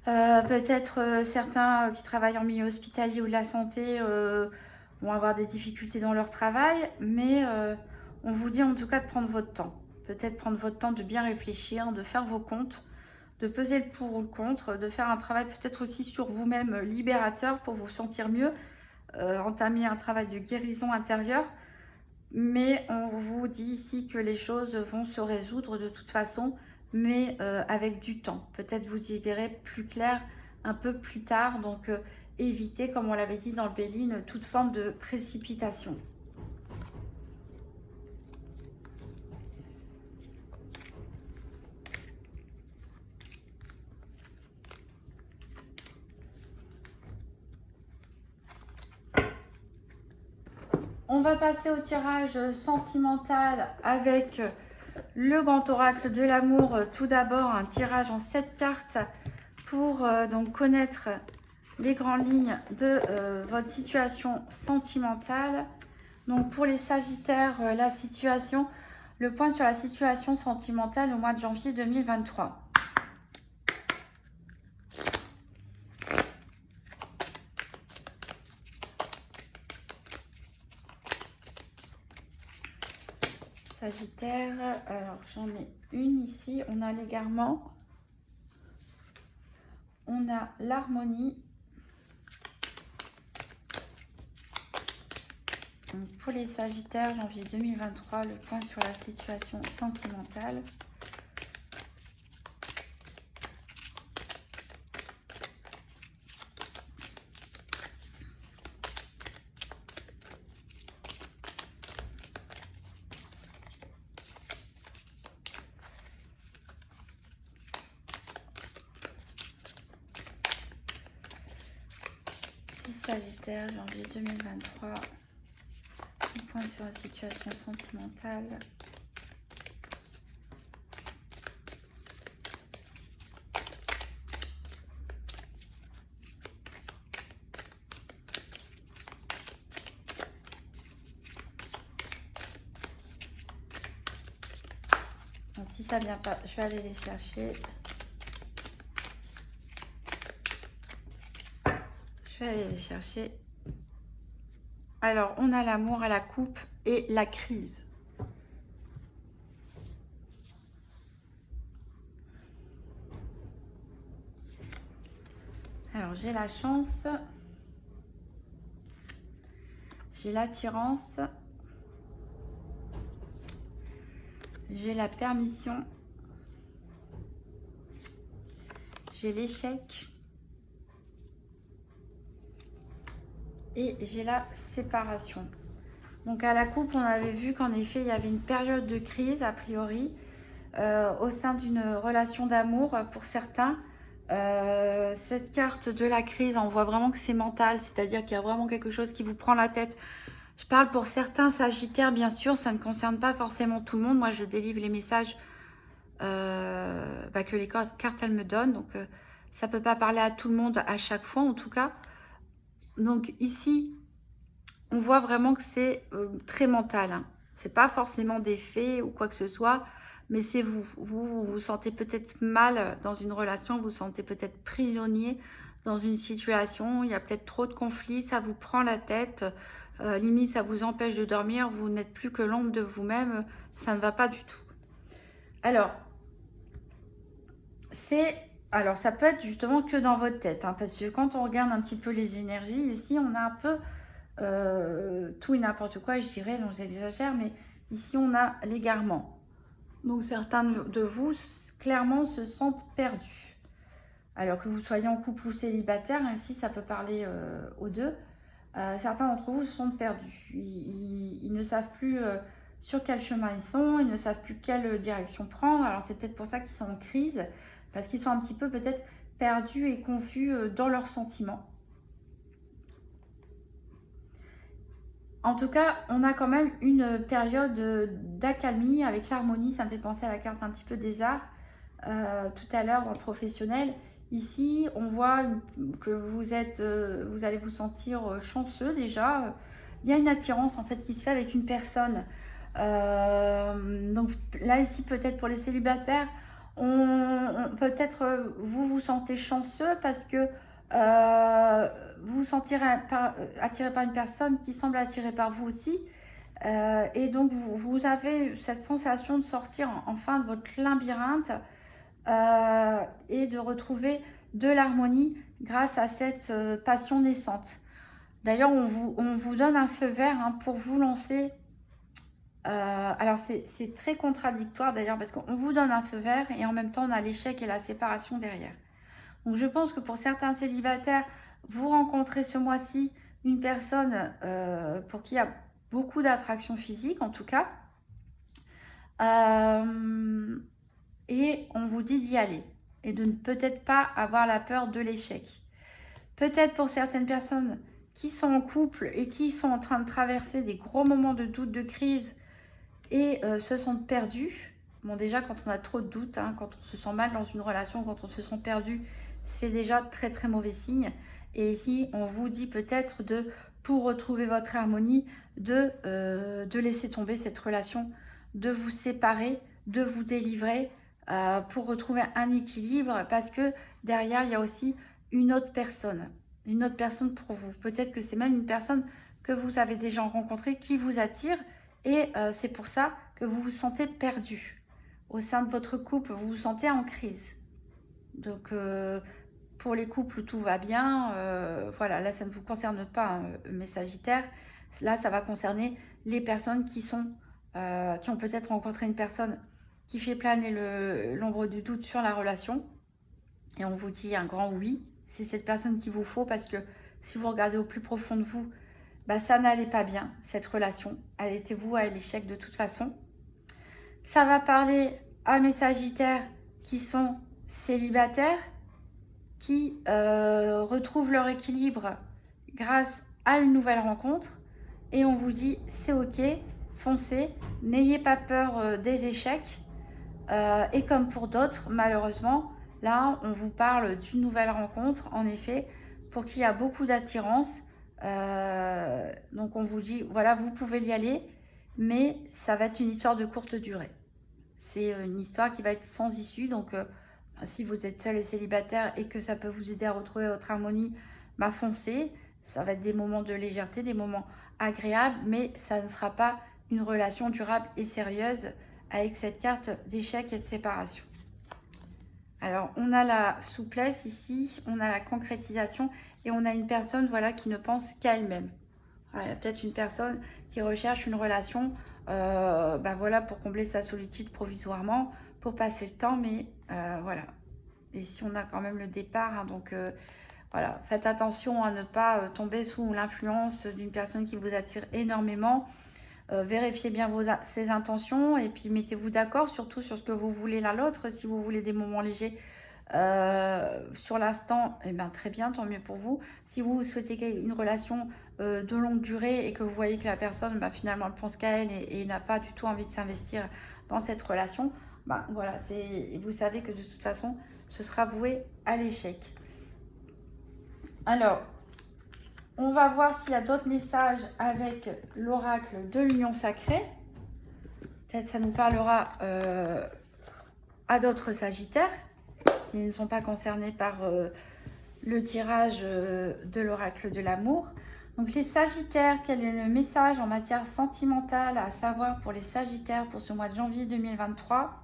Peut-être certains qui travaillent en milieu hospitalier ou de la santé vont avoir des difficultés dans leur travail, mais on vous dit en tout cas de prendre votre temps. Peut-être prendre votre temps de bien réfléchir, de faire vos comptes, de peser le pour ou le contre, de faire un travail peut-être aussi sur vous-même libérateur pour vous sentir mieux, entamer un travail de guérison intérieure. Mais on vous dit ici que les choses vont se résoudre de toute façon, mais avec du temps. Peut-être vous y verrez plus clair un peu plus tard. Donc, évitez, comme on l'avait dit dans le Béline, toute forme de précipitation. On va passer au tirage sentimental avec le grand oracle de l'amour. Tout d'abord, un tirage en 7 cartes pour donc connaître les grandes lignes de votre situation sentimentale. Donc pour les Sagittaires, le point sur la situation sentimentale au mois de janvier 2023. Sagittaire, alors j'en ai une ici, on a l'égarement, on a l'harmonie. Pour les Sagittaires, janvier 2023, le point sur la situation sentimentale. Sagittaire, janvier 2023. Un point sur la situation sentimentale. Bon, si ça vient pas, je vais aller les chercher. Je vais aller les chercher. Alors, on a l'amour à la coupe et la crise. Alors, j'ai la chance. J'ai l'attirance. J'ai la permission. J'ai l'échec. Et j'ai la séparation. Donc à la coupe, on avait vu qu'en effet, il y avait une période de crise, a priori, au sein d'une relation d'amour pour certains. Cette carte de la crise, on voit vraiment que c'est mental, c'est-à-dire qu'il y a vraiment quelque chose qui vous prend la tête. Je parle pour certains sagittaires, bien sûr, ça ne concerne pas forcément tout le monde. Moi, je délivre les messages que les cartes, elles me donnent. Donc, ça ne peut pas parler à tout le monde à chaque fois, en tout cas. Donc, ici, on voit vraiment que c'est très mental. Hein. Ce n'est pas forcément des faits ou quoi que ce soit, mais c'est vous. Vous vous sentez peut-être mal dans une relation, vous vous sentez peut-être prisonnier dans une situation. Il y a peut-être trop de conflits, ça vous prend la tête. Limite, ça vous empêche de dormir, vous n'êtes plus que l'ombre de vous-même, ça ne va pas du tout. Alors, ça peut être justement que dans votre tête, hein, parce que quand on regarde un petit peu les énergies, ici, on a un peu tout et n'importe quoi, je dirais, donc j'exagère, mais ici, on a l'égarement. Donc, certains de vous, clairement, se sentent perdus. Alors que vous soyez en couple ou célibataire, ici, ça peut parler aux deux. Certains d'entre vous se sont perdus. Ils ne savent plus sur quel chemin ils sont, ils ne savent plus quelle direction prendre. Alors c'est peut-être pour ça qu'ils sont en crise, parce qu'ils sont un petit peu peut-être perdus et confus dans leurs sentiments. En tout cas, on a quand même une période d'accalmie avec l'harmonie. Ça me fait penser à la carte un petit peu des arts tout à l'heure dans le professionnel. Ici, on voit que vous allez vous sentir chanceux déjà. Il y a une attirance en fait qui se fait avec une personne. Donc là, ici, peut-être pour les célibataires, peut-être vous vous sentez chanceux parce que vous vous sentez attiré par une personne qui semble attirée par vous aussi. Et donc, vous avez cette sensation de sortir enfin de votre labyrinthe et de retrouver de l'harmonie grâce à cette passion naissante. D'ailleurs, on vous donne un feu vert hein, pour vous lancer. Alors, c'est très contradictoire d'ailleurs parce qu'on vous donne un feu vert et en même temps, on a l'échec et la séparation derrière. Donc, je pense que pour certains célibataires, vous rencontrez ce mois-ci une personne pour qui il y a beaucoup d'attraction physique en tout cas. Et on vous dit d'y aller et de ne peut-être pas avoir la peur de l'échec. Peut-être pour certaines personnes qui sont en couple et qui sont en train de traverser des gros moments de doute, de crise et se sentent perdus. Bon, déjà, quand on a trop de doutes, hein, quand on se sent mal dans une relation, quand on se sent perdu, c'est déjà très très mauvais signe. Et ici, on vous dit peut-être pour retrouver votre harmonie, de laisser tomber cette relation, de vous séparer, de vous délivrer, pour retrouver un équilibre parce que derrière, il y a aussi une autre personne pour vous. Peut-être que c'est même une personne que vous avez déjà rencontrée qui vous attire et c'est pour ça que vous vous sentez perdu. Au sein de votre couple, vous vous sentez en crise. Donc, pour les couples où tout va bien, voilà, là, ça ne vous concerne pas, hein, mes sagittaires. Là, ça va concerner les personnes qui ont peut-être rencontré une personne qui fait planer l'ombre du doute sur la relation. Et on vous dit un grand oui. C'est cette personne qu'il vous faut parce que si vous regardez au plus profond de vous, ça n'allait pas bien, cette relation. Elle était vouée à l'échec de toute façon. Ça va parler à mes sagittaires qui sont célibataires, qui retrouvent leur équilibre grâce à une nouvelle rencontre. Et on vous dit, c'est ok, foncez, n'ayez pas peur des échecs. Et comme pour d'autres, malheureusement, là, on vous parle d'une nouvelle rencontre, en effet, pour qu'il y a beaucoup d'attirance. Donc, on vous dit, voilà, vous pouvez y aller, mais ça va être une histoire de courte durée. C'est une histoire qui va être sans issue. Donc, si vous êtes seul et célibataire et que ça peut vous aider à retrouver votre harmonie, bah foncez. Ça va être des moments de légèreté, des moments agréables, mais ça ne sera pas une relation durable et sérieuse avec cette carte d'échec et de séparation. Alors, on a la souplesse ici, on a la concrétisation et on a une personne, voilà, qui ne pense qu'à elle-même. Voilà, il y a peut-être une personne qui recherche une relation bah voilà, pour combler sa solitude provisoirement, pour passer le temps, mais voilà. Et si on a quand même le départ, hein, donc voilà, faites attention à ne pas tomber sous l'influence d'une personne qui vous attire énormément. Vérifiez bien ses intentions et puis mettez-vous d'accord surtout sur ce que vous voulez l'un l'autre. Si vous voulez des moments légers sur l'instant, eh ben, très bien, tant mieux pour vous. Si vous souhaitez une relation de longue durée et que vous voyez que la personne finalement elle pense qu'à elle et n'a pas du tout envie de s'investir dans cette relation, voilà, vous savez que de toute façon ce sera voué à l'échec. Alors, on va voir s'il y a d'autres messages avec l'oracle de l'union sacrée. Peut-être ça nous parlera à d'autres sagittaires qui ne sont pas concernés par le tirage de l'oracle de l'amour. Donc les sagittaires, quel est le message en matière sentimentale à savoir pour les sagittaires pour ce mois de janvier 2023 ?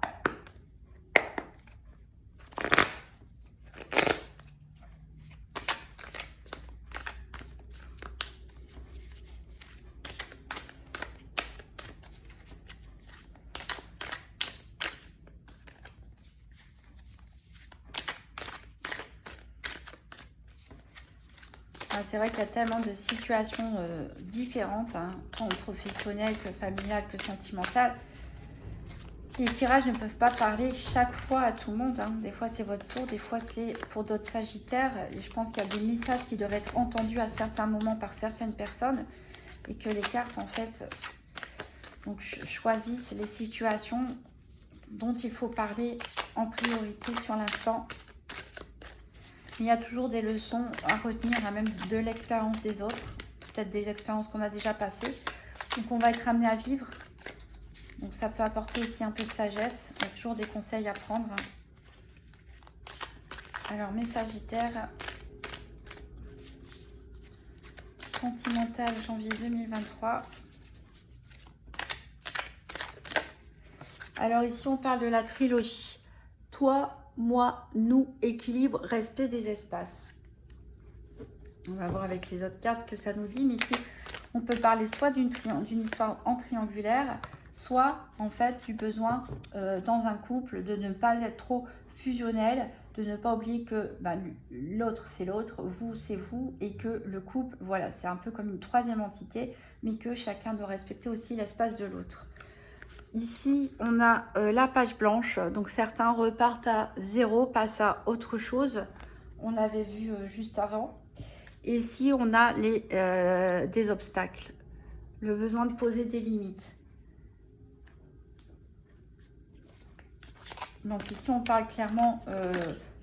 C'est vrai qu'il y a tellement de situations différentes, hein, tant professionnelles que familiales que sentimentales. Les tirages ne peuvent pas parler chaque fois à tout le monde. Hein. Des fois, c'est votre tour, des fois, c'est pour d'autres sagittaires. Et je pense qu'il y a des messages qui doivent être entendus à certains moments par certaines personnes et que les cartes, en fait, donc, choisissent les situations dont il faut parler en priorité sur l'instant. Il y a toujours des leçons à retenir, hein, même de l'expérience des autres. C'est peut-être des expériences qu'on a déjà passées. Donc, on va être amené à vivre. Donc, ça peut apporter aussi un peu de sagesse. Il y a toujours des conseils à prendre. Alors, mes sagittaires, sentimental janvier 2023. Alors, ici, on parle de la trilogie. Toi, moi, nous, équilibre, respect des espaces. On va voir avec les autres cartes que ça nous dit. Mais ici, on peut parler soit d'une histoire en triangulaire, soit en fait du besoin dans un couple de ne pas être trop fusionnel, de ne pas oublier que l'autre c'est l'autre, vous c'est vous, et que le couple, voilà, c'est un peu comme une troisième entité, mais que chacun doit respecter aussi l'espace de l'autre. Ici, on a la page blanche, donc certains repartent à 0, passent à autre chose. On l'avait vu juste avant. Et ici, on a des obstacles, le besoin de poser des limites. Donc ici, on parle clairement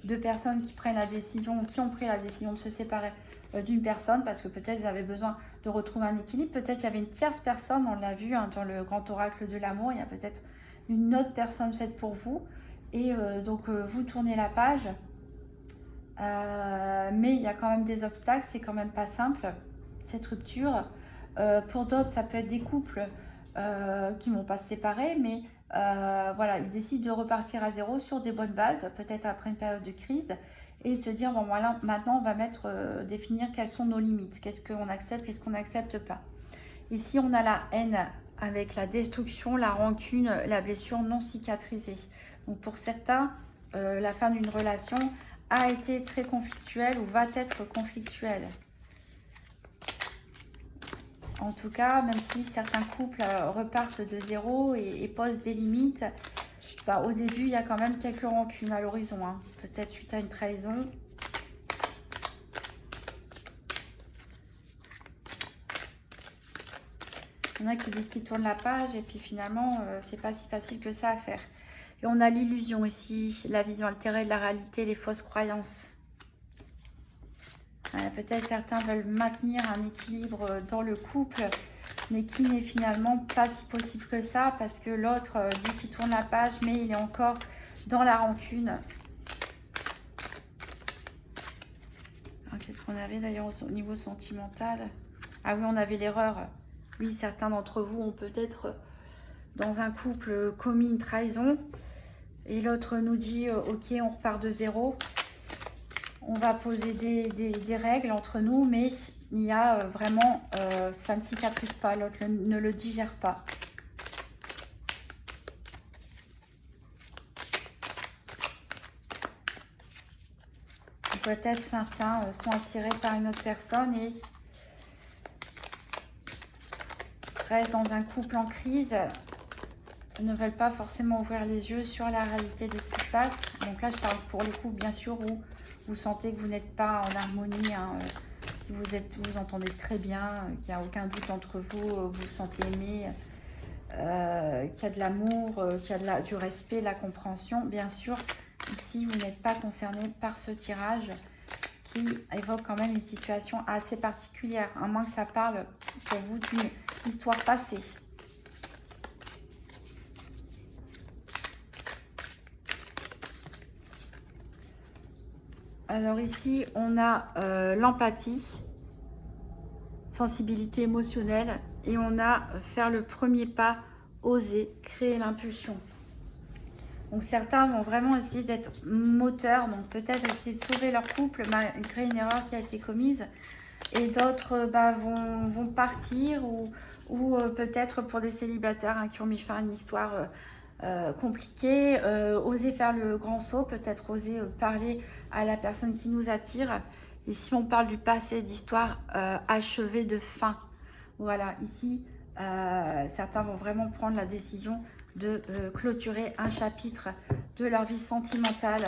de personnes qui prennent la décision, qui ont pris la décision de se séparer d'une personne parce que peut-être ils avaient besoin de retrouver un équilibre. Peut-être il y avait une tierce personne, on l'a vu hein, dans le grand oracle de l'amour, il y a peut-être une autre personne faite pour vous. Et donc vous tournez la page, mais il y a quand même des obstacles, c'est quand même pas simple cette rupture. Pour d'autres, ça peut être des couples qui ne vont pas se séparer, mais voilà, ils décident de repartir à 0 sur des bonnes bases, peut-être après une période de crise, et de se dire, bon voilà, maintenant on va définir quelles sont nos limites, qu'est-ce qu'on accepte, qu'est-ce qu'on n'accepte pas. Ici, on a la haine avec la destruction, la rancune, la blessure non cicatrisée. Donc pour certains, la fin d'une relation a été très conflictuelle ou va être conflictuelle. En tout cas, même si certains couples repartent de 0 et posent des limites, au début, il y a quand même quelques rancunes à l'horizon. Hein. Peut-être suite à une trahison. Il y en a qui disent qu'ils tournent la page et puis finalement, c'est pas si facile que ça à faire. Et on a l'illusion ici, la vision altérée de la réalité, les fausses croyances. Peut-être certains veulent maintenir un équilibre dans le couple, mais qui n'est finalement pas si possible que ça, parce que l'autre dit qu'il tourne la page, mais il est encore dans la rancune. Qu'est-ce qu'on avait d'ailleurs au niveau sentimental? Ah oui, on avait l'erreur. Oui, certains d'entre vous ont peut-être dans un couple commis une trahison, et l'autre nous dit ok, on repart de zéro. On va poser des règles entre nous, mais il y a vraiment, ça ne cicatrise pas, l'autre ne le digère pas. Peut-être certains sont attirés par une autre personne et restent dans un couple en crise, ne veulent pas forcément ouvrir les yeux sur la réalité de ce qui se passe. Donc là, je parle pour les couples, bien sûr, où vous sentez que vous n'êtes pas en harmonie, hein, si vous entendez très bien, qu'il n'y a aucun doute entre vous, vous vous sentez aimé, qu'il y a de l'amour, qu'il y a du respect, de la compréhension. Bien sûr, ici, vous n'êtes pas concerné par ce tirage qui évoque quand même une situation assez particulière, à moins que ça parle pour vous d'une histoire passée. Alors ici, on a l'empathie, sensibilité émotionnelle, et on a faire le premier pas, oser, créer l'impulsion. Donc certains vont vraiment essayer d'être moteurs, donc peut-être essayer de sauver leur couple malgré une erreur qui a été commise. Et d'autres vont partir ou peut-être pour des célibataires hein, qui ont mis fin à une histoire compliquée, oser faire le grand saut, peut-être oser parler à la personne qui nous attire. Ici, on parle du passé, d'histoire achevée de fin. Voilà, ici, certains vont vraiment prendre la décision de clôturer un chapitre de leur vie sentimentale.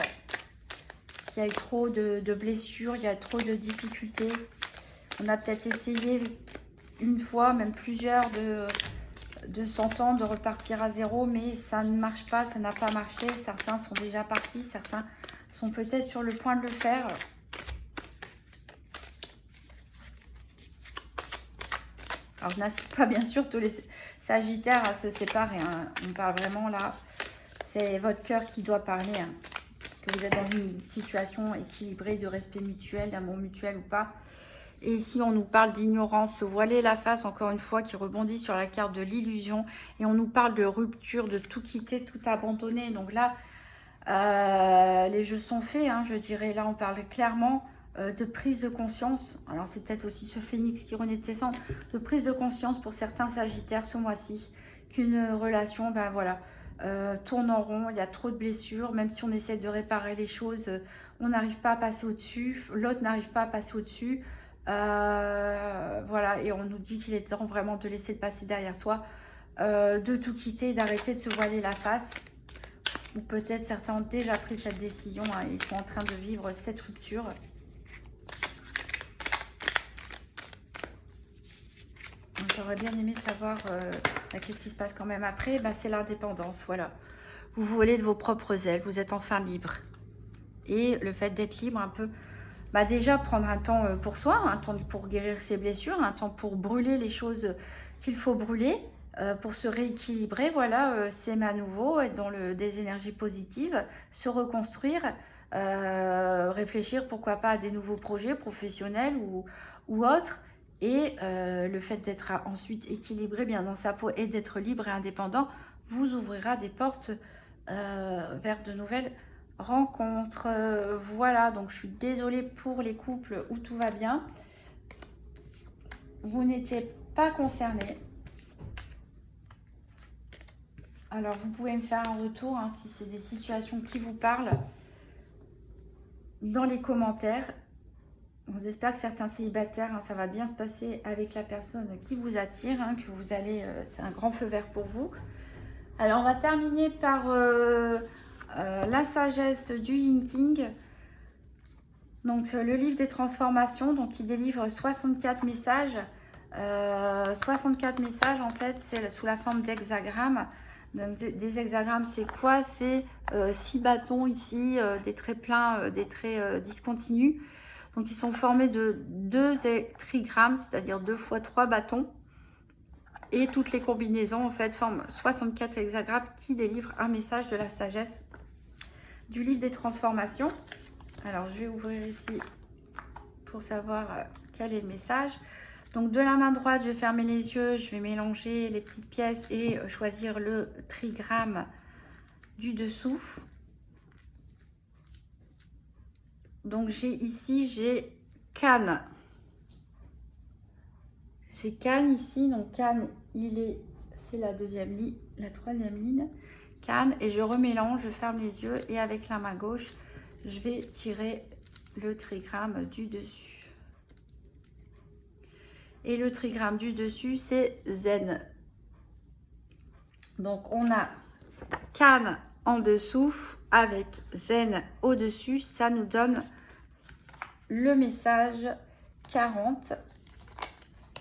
Il y a eu trop de blessures, il y a trop de difficultés. On a peut-être essayé une fois, même plusieurs, de s'entendre, de repartir à zéro, mais ça ne marche pas, ça n'a pas marché. Certains sont déjà partis, certains sont peut-être sur le point de le faire. Alors, je n'incite pas bien sûr tous les Sagittaires à se séparer. Hein. On parle vraiment là, c'est votre cœur qui doit parler. Hein. Que vous êtes dans une situation équilibrée de respect mutuel, d'amour mutuel ou pas. Et ici, on nous parle d'ignorance, se voiler la face, encore une fois, qui rebondit sur la carte de l'illusion. Et on nous parle de rupture, de tout quitter, tout abandonner. Donc là, les jeux sont faits, hein, je dirais. Là, on parle clairement de prise de conscience. Alors, c'est peut-être aussi ce phénix qui renaît de ses cendres. De prise de conscience pour certains Sagittaires ce mois-ci. Qu'une relation, ben voilà, tourne en rond. Il y a trop de blessures. Même si on essaie de réparer les choses, on n'arrive pas à passer au-dessus. L'autre n'arrive pas à passer au-dessus. Voilà, et on nous dit qu'il est temps vraiment de laisser le passé derrière soi, de tout quitter, d'arrêter de se voiler la face. Ou peut-être certains ont déjà pris cette décision, hein, ils sont en train de vivre cette rupture. J'aurais bien aimé savoir qu'est-ce qui se passe quand même après. C'est l'indépendance, voilà. Vous volez de vos propres ailes, vous êtes enfin libre. Et le fait d'être libre un peu... déjà prendre un temps pour soi, un temps pour guérir ses blessures, un temps pour brûler les choses qu'il faut brûler, pour se rééquilibrer, voilà, s'aimer à nouveau, être dans des énergies positives, se reconstruire, réfléchir pourquoi pas à des nouveaux projets professionnels ou autres, et le fait d'être ensuite équilibré bien dans sa peau et d'être libre et indépendant vous ouvrira des portes vers de nouvelles rencontre. Voilà, donc je suis désolée pour les couples où tout va bien. Vous n'étiez pas concernés. Alors, vous pouvez me faire un retour hein, si c'est des situations qui vous parlent dans les commentaires. J'espère que certains célibataires, hein, ça va bien se passer avec la personne qui vous attire, hein, que vous allez, c'est un grand feu vert pour vous. Alors, on va terminer par... la sagesse du Yin King, donc le livre des transformations, donc qui délivre 64 messages 64 messages, en fait, c'est sous la forme d'hexagrammes. Des hexagrammes, c'est quoi? C'est 6 bâtons ici, des traits pleins, des traits discontinus. Donc, ils sont formés de 2 trigrammes, c'est-à-dire 2 fois 3 bâtons. Et toutes les combinaisons, en fait, forment 64 hexagrammes qui délivrent un message de la sagesse du livre des transformations. Alors, je vais ouvrir ici pour savoir quel est le message. Donc, de la main droite, je vais fermer les yeux, je vais mélanger les petites pièces et choisir le trigramme du dessous. Donc, j'ai Cannes. J'ai Cannes ici. Donc, Cannes, c'est la deuxième ligne, la troisième ligne. Cannes, et je remélange, je ferme les yeux et avec la main gauche, je vais tirer le trigramme du dessus. Et le trigramme du dessus, c'est Zen. Donc, on a Cannes en dessous avec Zen au-dessus. Ça nous donne le message 40.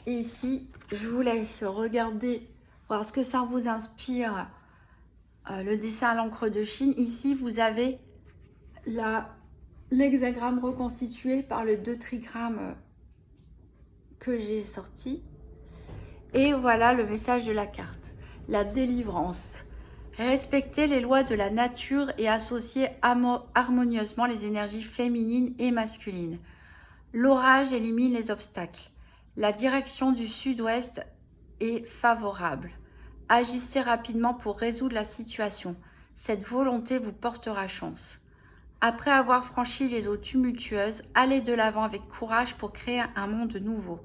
Et ici, je vous laisse regarder, voir ce que ça vous inspire, le dessin à l'encre de Chine. Ici, vous avez l'hexagramme reconstitué par les 2 trigrammes que j'ai sorti. Et voilà le message de la carte. La délivrance. Respecter les lois de la nature et associer harmonieusement les énergies féminines et masculines. L'orage élimine les obstacles. La direction du sud-ouest est favorable. Agissez rapidement pour résoudre la situation. Cette volonté vous portera chance. Après avoir franchi les eaux tumultueuses, allez de l'avant avec courage pour créer un monde nouveau.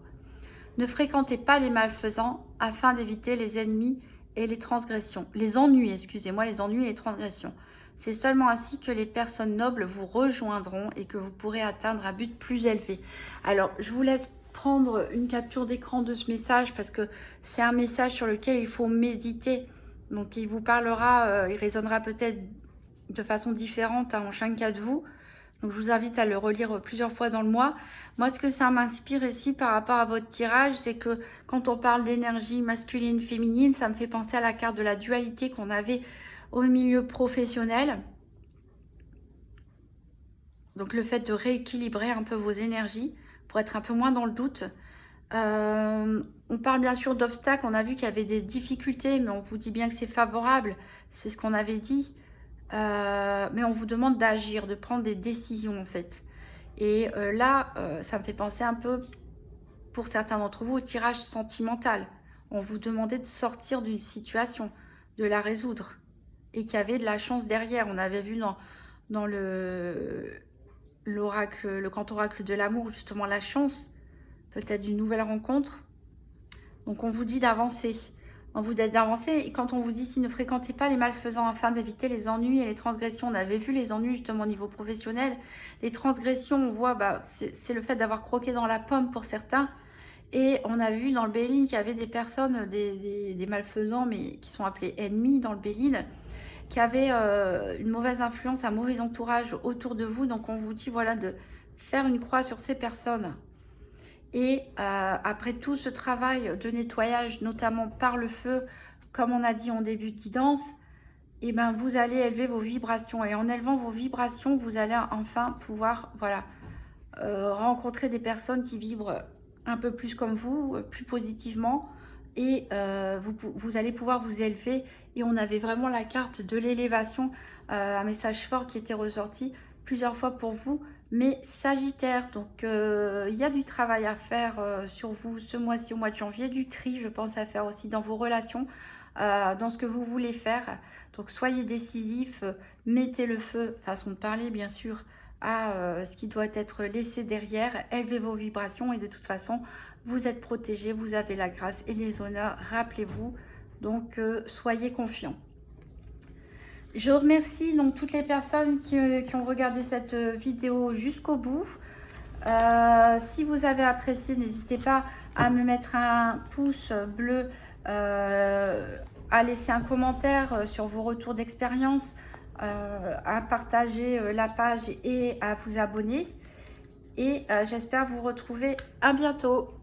Ne fréquentez pas les malfaisants afin d'éviter les ennemis et les transgressions. Les ennuis, excusez-moi, les ennuis et les transgressions. C'est seulement ainsi que les personnes nobles vous rejoindront et que vous pourrez atteindre un but plus élevé. Alors, je vous laisse prendre une capture d'écran de ce message parce que c'est un message sur lequel il faut méditer. Donc, il vous parlera, il résonnera peut-être de façon différente en chacun de vous. Donc, je vous invite à le relire plusieurs fois dans le mois. Moi, ce que ça m'inspire ici par rapport à votre tirage, c'est que quand on parle d'énergie masculine, féminine, ça me fait penser à la carte de la dualité qu'on avait au milieu professionnel. Donc, le fait de rééquilibrer un peu vos énergies pour être un peu moins dans le doute. On parle bien sûr d'obstacles. On a vu qu'il y avait des difficultés, mais on vous dit bien que c'est favorable. C'est ce qu'on avait dit. Mais on vous demande d'agir, de prendre des décisions en fait. Et là, ça me fait penser un peu, pour certains d'entre vous, au tirage sentimental. On vous demandait de sortir d'une situation, de la résoudre. Et qu'il y avait de la chance derrière. On avait vu dans l'oracle, le grand oracle de l'amour, justement la chance, peut-être d'une nouvelle rencontre. Donc on vous dit d'avancer. On vous dit d'avancer, et quand on vous dit si ne fréquentez pas les malfaisants afin d'éviter les ennuis et les transgressions, on avait vu les ennuis justement au niveau professionnel. Les transgressions, on voit, c'est le fait d'avoir croqué dans la pomme pour certains. Et on a vu dans le Béline qu'il y avait des personnes, des malfaisants, mais qui sont appelés ennemis dans le Béline, qui avaient une mauvaise influence, un mauvais entourage autour de vous. Donc on vous dit voilà de faire une croix sur ces personnes. Et après tout ce travail de nettoyage, notamment par le feu, comme on a dit en début de guidance, et ben vous allez élever vos vibrations. Et en élevant vos vibrations, vous allez enfin pouvoir rencontrer des personnes qui vibrent un peu plus comme vous, plus positivement. Et vous allez pouvoir vous élever. Et on avait vraiment la carte de l'élévation, un message fort qui était ressorti plusieurs fois pour vous. Mais Sagittaire, donc il y a du travail à faire sur vous ce mois-ci, au mois de janvier, du tri, je pense, à faire aussi dans vos relations, dans ce que vous voulez faire. Donc soyez décisif, mettez le feu, façon de parler bien sûr, à ce qui doit être laissé derrière, élevez vos vibrations et de toute façon, vous êtes protégés, vous avez la grâce et les honneurs, rappelez-vous, donc soyez confiants. Je remercie donc toutes les personnes qui ont regardé cette vidéo jusqu'au bout. Si vous avez apprécié, n'hésitez pas à me mettre un pouce bleu, à laisser un commentaire sur vos retours d'expérience, à partager la page et à vous abonner. Et j'espère vous retrouver à bientôt.